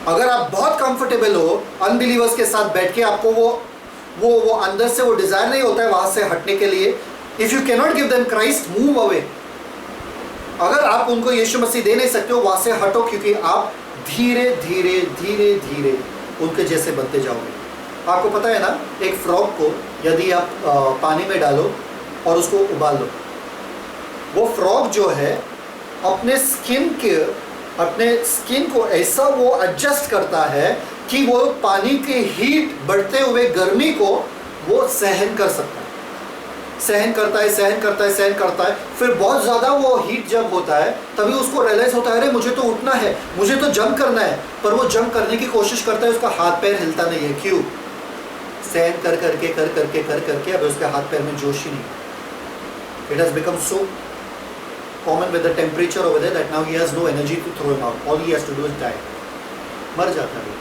Speaker 1: अगर आप बहुत कंफर्टेबल हो अनबिलीवर्स के साथ बैठ के, आपको वो अंदर से वो डिजायर नहीं होता है वहां से हटने के लिए। If you cannot give them Christ, move away. अगर आप उनको यीशु मसीह दे नहीं सकते हो, वहां से हटो, क्योंकि आप धीरे धीरे धीरे धीरे उनके जैसे बनते जाओगे। आपको पता है ना, एक फ्रॉग को यदि आप पानी में डालो और उसको उबाल लो, वो फ्रॉग जो है अपने स्किन को ऐसा वो एडजस्ट करता है कि वो पानी के हीट, बढ़ते हुए गर्मी को वो सहन कर सकता है। सहन करता है, सहन करता है, सहन करता है, फिर बहुत ज़्यादा वो हीट जब होता है तभी उसको रियलाइज़ होता है, अरे मुझे तो उठना है, मुझे तो जंप करना है, पर वो जंप करने की कोशिश करता है, उसका हाथ पैर हिलता नहीं है। क्यों? सहन कर करके अब उसके हाथ पैर में जोश ही नहीं। It has become so common with the temperature over there that now he has no energy to throw him out. All he has to do is die. मर जाता है,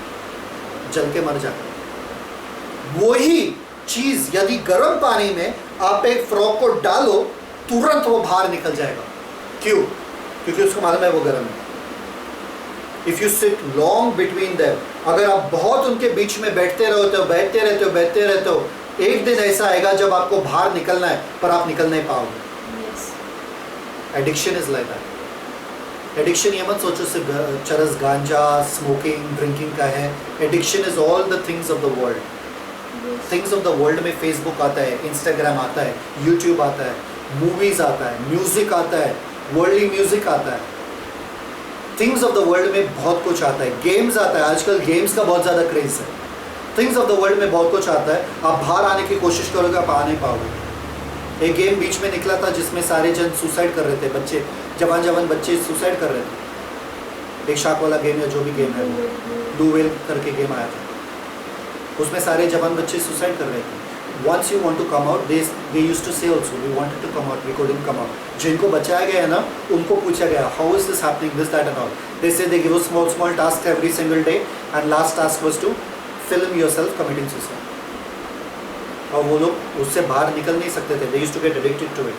Speaker 1: जल के मर जाता है। वही चीज यदि गर्म पानी में आप एक फ्रॉग को डालो, तुरंत वो बाहर निकल जाएगा। क्यों? क्योंकि उसको मालूम है वो गर्म है। If you sit long between them, अगर आप बहुत उनके बीच में बैठते रहते हो, एक दिन ऐसा आएगा जब आपको बाहर निकलना है पर आप निकल नहीं पाओगे। Addiction is like that. Addiction ये मत सोचो सिर्फ चरस, गांजा, स्मोकिंग, ड्रिंकिंग का है। Addiction is all the things of the world. Things of the world में फेसबुक आता है, इंस्टाग्राम आता है, यूट्यूब आता है, मूवीज आता है, म्यूजिक आता है, वर्ल्डली म्यूजिक आता है। थिंग्स ऑफ द वर्ल्ड में बहुत कुछ आता है। गेम्स आता है, आजकल गेम्स का बहुत ज़्यादा क्रेज है। थिंग्स ऑफ द वर्ल्ड में बहुत कुछ आता है। आप बाहर आने की कोशिश करोगे, आप आ नहीं पाओगे। एक गेम बीच में निकला था जिसमें सारे जन सुसाइड कर रहे थे, बच्चे, जवान बच्चे सुसाइड कर रहे थे। एक शार्क वाला गेम या जो भी गेम है, वो ब्लू व्हेल करके गेम आया था, उसमें सारे जवान बच्चे सुसाइड कर रहे थे। Once you want to come out, they used to say also, we wanted to come out, we couldn't come out. जिनको बचाया गया है ना, उनको पूछा गया, how is this happening, this, that and all. They say they give us small tasks every single day, and last task was to film yourself committing suicide. और वो लोग उससे बाहर निकल नहीं सकते थे. They used to get addicted to it.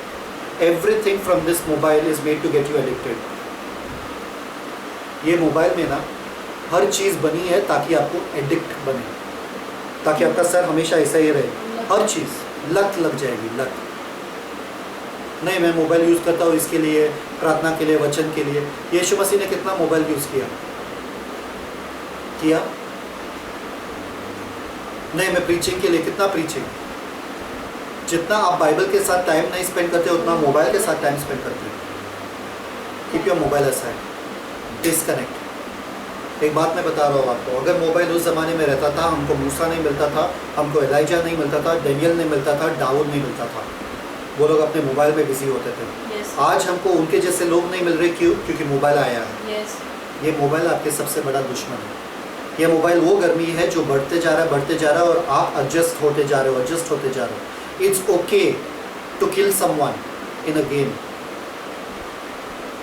Speaker 1: Everything from this mobile is made to get you addicted. ये मोबाइल में ना हर चीज़ बनी है ताकि आपको एडिक्ट बने, ताकि आपका सर हमेशा ऐसा ही रहे। हर चीज़ लत लग जाएगी, लत। नहीं, मैं मोबाइल यूज़ करता हूँ इसके लिए, प्रार्थना के लिए, वचन के लिए। यीशु मसीह ने कितना मोबाइल यूज़ किया? नहीं, मैं प्रीचिंग के लिए कितना प्रीचिंग। जितना आप बाइबल के साथ टाइम नहीं स्पेंड करते उतना मोबाइल के साथ टाइम स्पेंड करते हैं। Keep your mobile aside, disconnect. एक बात मैं बता रहा हूँ आपको, अगर मोबाइल उस ज़माने में रहता था, हमको मूसा नहीं मिलता था, हमको एलाइजा नहीं मिलता था, डेनियल नहीं मिलता था, दाऊद नहीं मिलता था। वो लोग अपने मोबाइल में बिजी होते थे। आज हमको उनके जैसे लोग नहीं मिल रहे। क्यों? क्योंकि मोबाइल आया है। ये मोबाइल आपके सबसे बड़ा दुश्मन है। ये मोबाइल वो गर्मी है जो बढ़ते जा रहा है और आप एडजस्ट होते जा रहे हो। It's okay to kill someone in a game.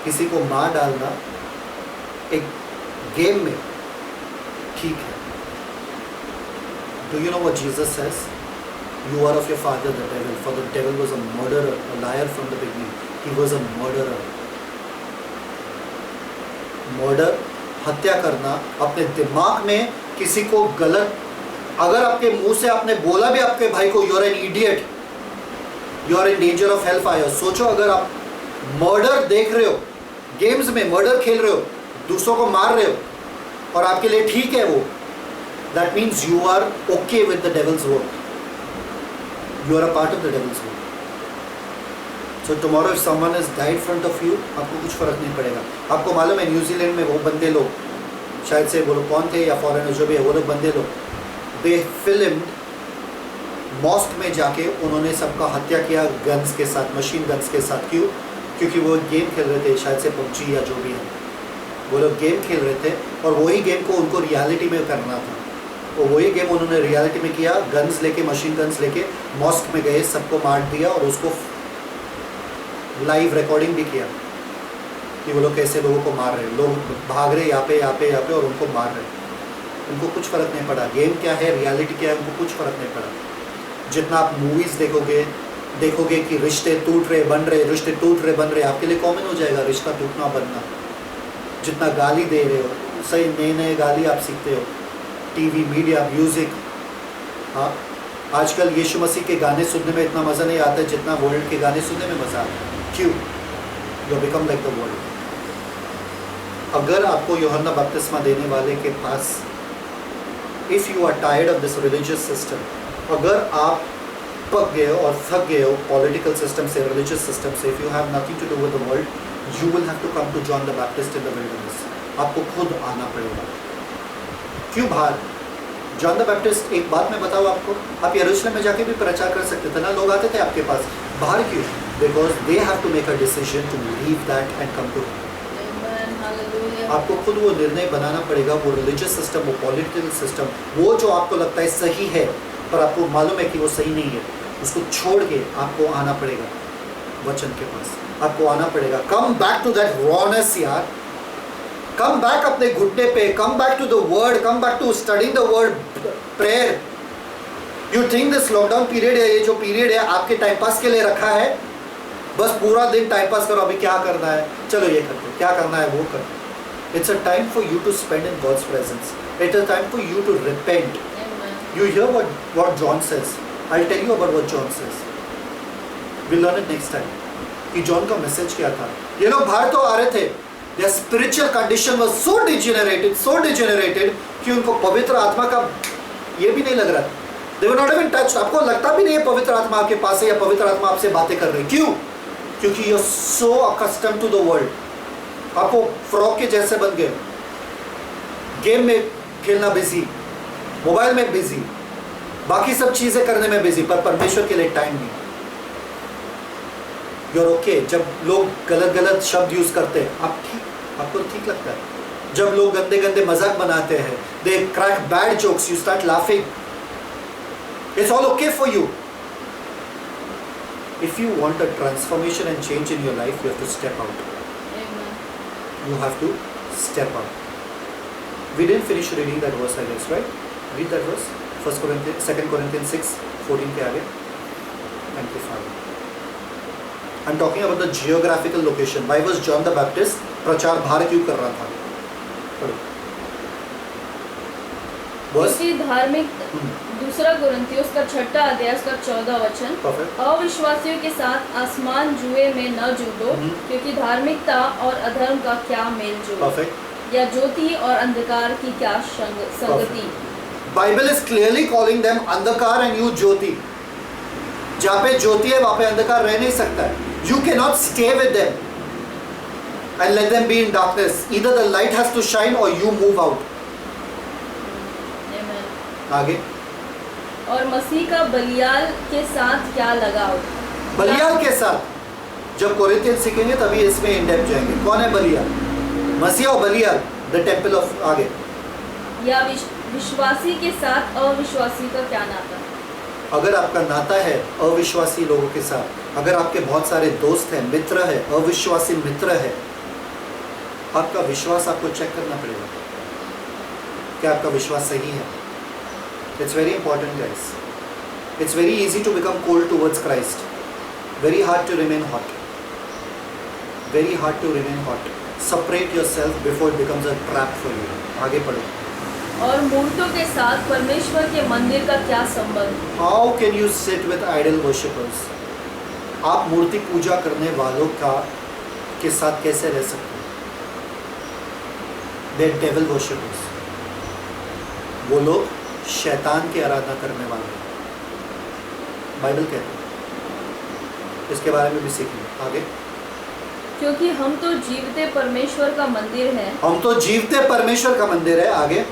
Speaker 1: किसी को मार डालना एक गेम में ठीक है। Do you know what Jesus says? You are of your father the devil, for the devil was a murderer, a liar from the beginning. He was a murderer. Murder, हत्या करना, अपने दिमाग में किसी को गलत, अगर आपके मुंह से आपने बोला भी आपके भाई को you are an idiot, you are in danger of hellfire. सोचो अगर आप मर्डर देख रहे हो, गेम्स में मर्डर खेल रहे हो, दूसरों को मार रहे हो और आपके लिए ठीक है वो, that means you are okay with the devil's work. You are a part of the devil's work. So tomorrow if someone has died in front of you, आपको कुछ फर्क नहीं पड़ेगा। आपको मालूम है न्यूजीलैंड में वो बंदे लोग, शायद से वो लोग कौन थे या फॉरेनर जो भी है, वो लोग बंदे लोग, they filmed मॉस्क में जाके उन्होंने सबका हत्या किया गन्स के साथ, मशीन गन्स के साथ। क्यों? क्योंकि वो गेम खेल रहे थे, शायद से PUBG या जो भी है, वो लोग गेम खेल रहे थे और वही गेम को उनको रियलिटी में करना था। और वही गेम उन्होंने रियलिटी में किया, गन्स लेके, मशीन गन्स लेके मॉस्क में गए, सबको मार दिया और उसको लाइव रिकॉर्डिंग भी किया कि वो लोग कैसे लोगों को मार रहे, लोग भाग रहे यहाँ पे और उनको मार रहे। उनको कुछ फ़र्क नहीं पड़ा, गेम क्या है, रियलिटी क्या है, उनको कुछ फ़र्क नहीं पड़ा। जितना आप मूवीज़ देखोगे कि रिश्ते टूट रहे बन रहे, रिश्ते टूट रहे बन रहे, आपके लिए कॉमन हो जाएगा रिश्ता टूटना बनना। जितना गाली दे रहे हो, सही नए गाली आप सीखते हो, टीवी, मीडिया, म्यूज़िक। हाँ, आजकल यीशु मसीह के गाने सुनने में इतना मज़ा नहीं आता जितना वर्ल्ड के गाने सुनने में मज़ा आता है। क्यों? You become like the world. अगर आपको यूहन्ना बपतिस्मा देने वाले के पास, if you are tired of this religious system, अगर आप पक गए हो और थक गए हो पॉलिटिकल सिस्टम से, रिलीजियस सिस्टम से, if you have nothing to do with the world, you will have to come to John the Baptist in the wilderness. आपको खुद आना पड़ेगा। क्यों बाहर? जॉन द बैप्टिस्ट, एक बात मैं बताऊँ आपको, आप यरूशलेम में जाके भी प्रचार कर सकते थे ना, लोग आते थे आपके पास, बाहर क्यों? Because they have to make a decision to leave that and come to him.
Speaker 2: Amen. Hallelujah.
Speaker 1: आपको खुद वो निर्णय बनाना पड़ेगा। वो रिलीजियस सिस्टम, वो पॉलिटिकल सिस्टम, वो जो आपको लगता है सही है पर आपको मालूम है कि वो सही नहीं है, उसको छोड़ के आपको आना पड़ेगा वचन के पास। आपको आना पड़ेगा। Come back to that wrongness यार। कम बैक अपने घुटने पे। Come back to the word. Come back to studying the word, prayer. You think this lockdown period है, ये जो पीरियड है आपके टाइम पास के लिए रखा है? बस पूरा दिन टाइम पास करो। अभी क्या करना है, चलो ये करते, क्या करना है वो करो। It's a time for you to spend in God's presence. It's a time for you to repent.
Speaker 2: Amen.
Speaker 1: You hear what John says. I'll tell you about what John says. We'll learn it next time. कि John का message क्या था। ये लोग बाहर तो आ रहे थे, their spiritual condition was so degenerated कि उनको पवित्र आत्मा का ये भी नहीं लग रहा। They were not even touched. आपको लगता भी नहीं है पवित्र आत्मा आपके पास है या पवित्र आत्मा आपसे बातें कर रही। क्यों? क्योंकि you're so accustomed to the world. आपको फ्रॉक के जैसे बन गए, गेम में खेलना बिजी, मोबाइल में बिजी, बाकी सब चीजें करने में बिजी, पर परमेश्वर के लिए टाइम नहीं। You're okay. जब लोग गलत शब्द यूज करते हैं आपको ठीक लगता है। जब लोग गंदे मजाक बनाते हैं, they crack bad jokes, you start laughing. It's all okay for you. If you want a transformation and change in your life, you have to step out.
Speaker 2: Amen.
Speaker 1: You have to step out. We didn't finish reading that verse, I guess, right? Read that verse. 2 Corinthians 6:14 के आगे. Amplified. I'm talking about the geographical location. Why was John the Baptist प्रचार बाहर क्यों कर रहा था? पढ़ो. Verse.
Speaker 2: क्योंकि धार्मिक 2 कुरिन्थियों का 6 अध्याय उसका 14 वचन,
Speaker 1: Perfect.
Speaker 2: अविश्वासियों के साथ आसमान जुए में न जूटो, क्योंकि धार्मिकता और अधर्म का क्या मेल जोल,
Speaker 1: Perfect.
Speaker 2: या ज्योति और अंधकार की क्या संगति।
Speaker 1: Bible is clearly calling them अंधकार and you ज्योति. जहाँ पे ज्योति है वहाँ पे अंधकार रह नहीं सकता है. You cannot stay with them and let them be in darkness. Either the light has to shine or you move out.
Speaker 2: Amen.
Speaker 1: आगे.
Speaker 2: और मसीह का बलियाल के साथ क्या लगाव।
Speaker 1: बलियाल के साथ जब कोरिन्थियन सीखेंगे तभी इसमें इन डेप्थ जाएंगे। कौन है बलियाल? मसीह और बलियाल, द टेम्पल ऑफ। आगे.
Speaker 2: या विश्वासी के साथ अविश्वासी का क्या नाता।
Speaker 1: अगर आपका नाता है अविश्वासी लोगों के साथ, अगर आपके बहुत सारे दोस्त हैं, मित्र है, अविश्वासी मित्र है, आपका विश्वास आपको चेक करना पड़ेगा क्या आपका विश्वास सही है। It's very important guys. It's very easy to become cold towards Christ, very hard to remain hot, very hard to remain hot. Separate yourself before it becomes a trap for you. आगे पढ़ो।
Speaker 2: और मूर्तों के साथ परमेश्वर के मंदिर का क्या संबंध।
Speaker 1: How can you sit with idol worshippers? आप मूर्ति पूजा करने वालों के साथ कैसे रह सकते हैं? दे डेविल वर्शिपर्स। वो लोग शैतान की आराधना करने वाले हैं, बाइबल कहते हैं। इसके बारे में भी सीखेंगे आगे।
Speaker 2: क्योंकि हम तो जीवते परमेश्वर का मंदिर है।
Speaker 1: हम तो जीवते परमेश्वर का मंदिर है। आगे।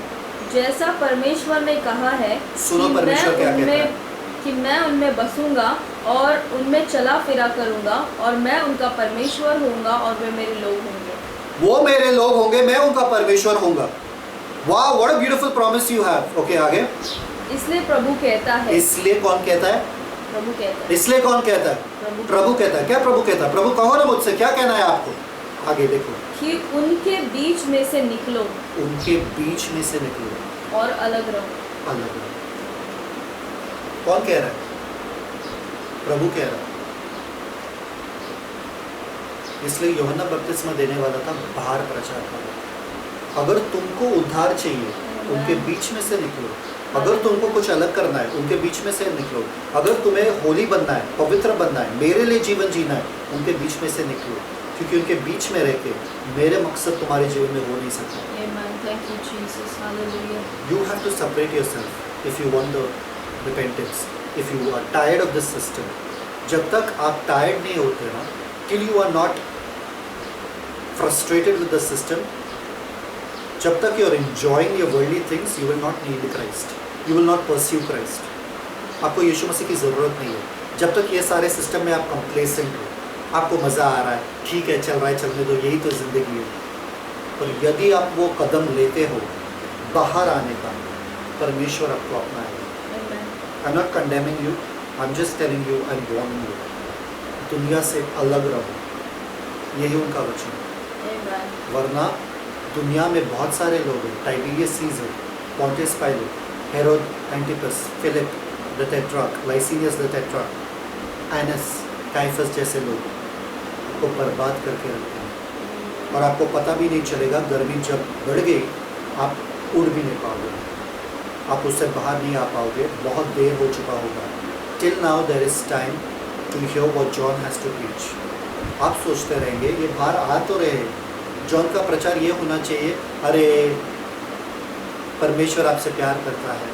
Speaker 2: जैसा परमेश्वर ने कहा है
Speaker 1: सुनो परमेश्वर क्या कहता है,
Speaker 2: कि मैं उनमें बसूंगा और उनमें चला फिरा करूंगा, और मैं उनका परमेश्वर होऊंगा और वे मेरे लोग होंगे।
Speaker 1: वो मेरे लोग होंगे, मैं उनका परमेश्वर होऊंगा। वाह, what a beautiful promise you have. Okay आगे।
Speaker 2: इसलिए प्रभु कहता है।
Speaker 1: इसलिए कौन कहता है?
Speaker 2: प्रभु कहता है।
Speaker 1: इसलिए कौन कहता है? प्रभु कहता है। क्या प्रभु कहता है? प्रभु कहो ना मुझसे, क्या कहना है आपको? आगे देखो।
Speaker 2: कि उनके बीच में से निकलो,
Speaker 1: उनके बीच में से निकलो
Speaker 2: और अलग रहो।
Speaker 1: अलग रहो। कौन कह रहा है? प्रभु कह रहा है। इसलिए यूहन्ना बपतिस्मा देने वाला था, बाहर प्रचार कर रहा था। अगर तुमको उद्धार चाहिए, उनके बीच में से निकलो। अगर तुमको कुछ अलग करना है, उनके बीच में से निकलो। अगर तुम्हें होली बनना है, पवित्र बनना है, मेरे लिए जीवन जीना है, उनके बीच में से निकलो। क्योंकि उनके बीच में रह के मेरे मकसद तुम्हारे जीवन में हो नहीं सकता।
Speaker 2: Amen. Thank you, Jesus. Hallelujah.
Speaker 1: You have to separate yourself if you want the repentance. If you are tired of this system, जब तक आप tired नहीं होते ना, till you are not frustrated with the system, जब तक you are enjoying your worldly things, you will not need Christ. You will not pursue Christ. आपको यीशु मसीह की ज़रूरत नहीं है। जब तक ये सारे सिस्टम में आप कंप्लेसेंट हो, आपको मज़ा आ रहा है, ठीक है चल रहा है, चलने दो, यही तो ज़िंदगी है। और यदि आप वो कदम लेते हो बाहर आने का, परमेश्वर आपको अपनाएगा। I am not condemning you, I am just telling you, I am warning you, दुनिया से अलग रहो, यही उनका वचन है। वरना दुनिया में बहुत सारे लोग हैं, Tiberius Caesar, Pontius Pilate, Herod Antipas, Philip the tetrarch, Lysanias the tetrarch, Annas, Caiaphas जैसे लोग को बर्बाद करके रखते हैं और आपको पता भी नहीं चलेगा। गर्मी जब बढ़ गई आप उड़ भी नहीं पाओगे, आप उससे बाहर नहीं आ पाओगे, बहुत देर हो चुका होगा। Till now there is time to hear what John has to preach. आप सोचते रहेंगे ये बाहर आ तो रहे, जॉन का प्रचार ये होना चाहिए, अरे परमेश्वर आपसे प्यार करता है,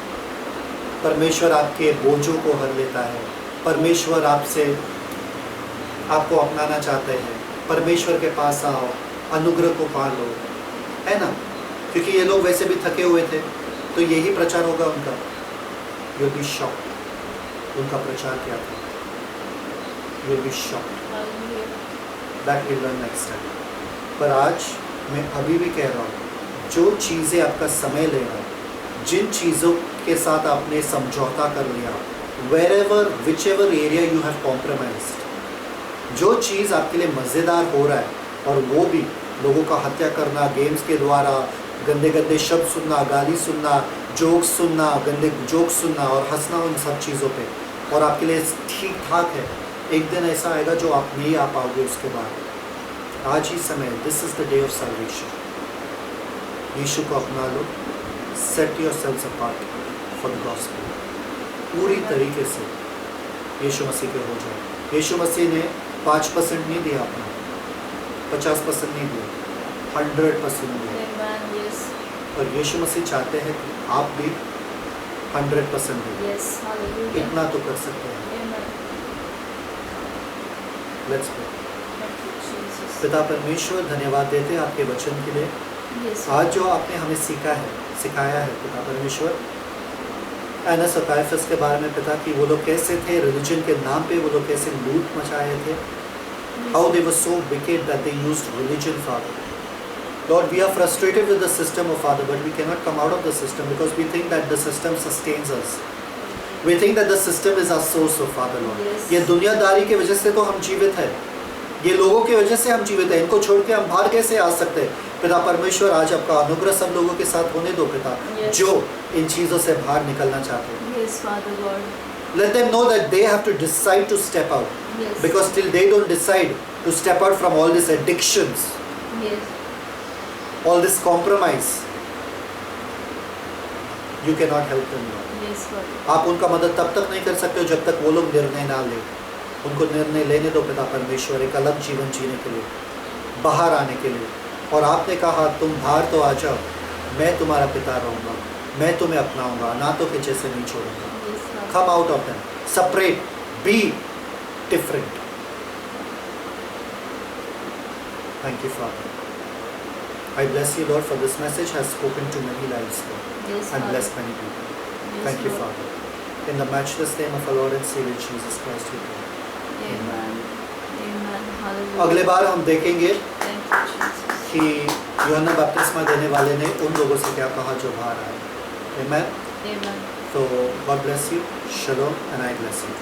Speaker 1: परमेश्वर आपके बोझों को हर लेता है, परमेश्वर आपको अपनाना चाहते हैं, परमेश्वर के पास आओ, अनुग्रह को पा लो, है ना। क्योंकि ये लोग वैसे भी थके हुए थे, तो यही प्रचार होगा उनका। You will be shocked. उनका प्रचार क्या था? You will be shocked. That will learn next time. पर आज मैं अभी भी कह रहा हूँ, जो चीज़ें आपका समय ले रहा है, जिन चीज़ों के साथ आपने समझौता कर लिया, wherever whichever area you have compromised, जो चीज़ आपके लिए मज़ेदार हो रहा है और वो भी लोगों का हत्या करना, गेम्स के द्वारा गंदे गंदे शब्द सुनना, गाली सुनना, जोक्स सुनना, गंदे जोक्स सुनना और हंसना उन सब चीज़ों पे, और आपके लिए ठीक ठाक है, एक दिन ऐसा आएगा जो आप नहीं आ पाओगे उसके बाद। आज ही समय, this is the day of salvation. यीशु को अपना लो, set your selves apart for the gospel, पूरी तरीके से यीशु मसीह के हो जाए। यीशु मसीह ने 5% नहीं दिया अपना, 50% नहीं दिया, 100% दिया। और यीशु मसीह चाहते हैं कि आप भी 100% दें। इतना तो कर सकते हैं। Let's pray. पिता परमेश्वर, धन्यवाद देते हैं आपके वचन के लिए। आज जो आपने हमें सिखाया है पिता परमेश्वर, एनस और काइफस के बारे में पिता, कि वो लोग कैसे थे, रिलीजन के नाम पे वो लोग कैसे लूट मचाए थे, how they were so wicked that they used religion, Father. Lord, we are frustrated with the system, oh Father, but we cannot come out of the system because we think that the system sustains us. We think that the system is our source, oh Father, Lord. ये दुनियादारी की वजह से तो हम जीवित हैं, ये लोगों की वजह से हम जीवित हैं, इनको छोड़ के हम बाहर कैसे आ सकते हैं? पिता परमेश्वर, आज आपका अनुग्रह सब लोगों के साथ होने दो पिता, जो इन चीज़ों से बाहर निकलना चाहते हैं।
Speaker 2: Yes, Father God.
Speaker 1: Let them know that they have to decide to step out.
Speaker 2: Yes.
Speaker 1: Because till they don't decide to step out from all these addictions,
Speaker 2: Yes.
Speaker 1: all this compromise, you cannot help them, Lord.
Speaker 2: Yes, Father.
Speaker 1: आप उनका मदद तब तक नहीं कर सकते हो जब तक वो लोग निर्णय ना ले। उनको निर्णय लेने दो पिता परमेश्वर, एक अलग जीवन जीने के लिए, बाहर आने के लिए। और आपने कहा तुम बाहर तो आ जाओ, मैं तुम्हारा पिता रहूँगा, मैं तुम्हें अपनाऊंगा, अनाथों के जैसे नहीं छोड़ूंगा।
Speaker 2: Yes, Father.
Speaker 1: Come out of them, separate, be different. Thank you, Father. I bless you, Lord, for this message has spoken to many lives, Lord,
Speaker 2: Yes,
Speaker 1: and
Speaker 2: Father.
Speaker 1: blessed many people.
Speaker 2: Yes,
Speaker 1: Thank you,
Speaker 2: Lord.
Speaker 1: Father. In the matchless name of our Lord and Savior Jesus Christ, we pray.
Speaker 2: Amen. Amen. Hallelujah.
Speaker 1: अगले बार हम देखेंगे
Speaker 2: Thank you, Jesus.
Speaker 1: कि यूहन्ना बपतिस्मा देने वाले ने उन लोगों से क्या कहा जो बाहर आए। Amen.
Speaker 2: Amen.
Speaker 1: So God bless you. Shalom, and I bless you.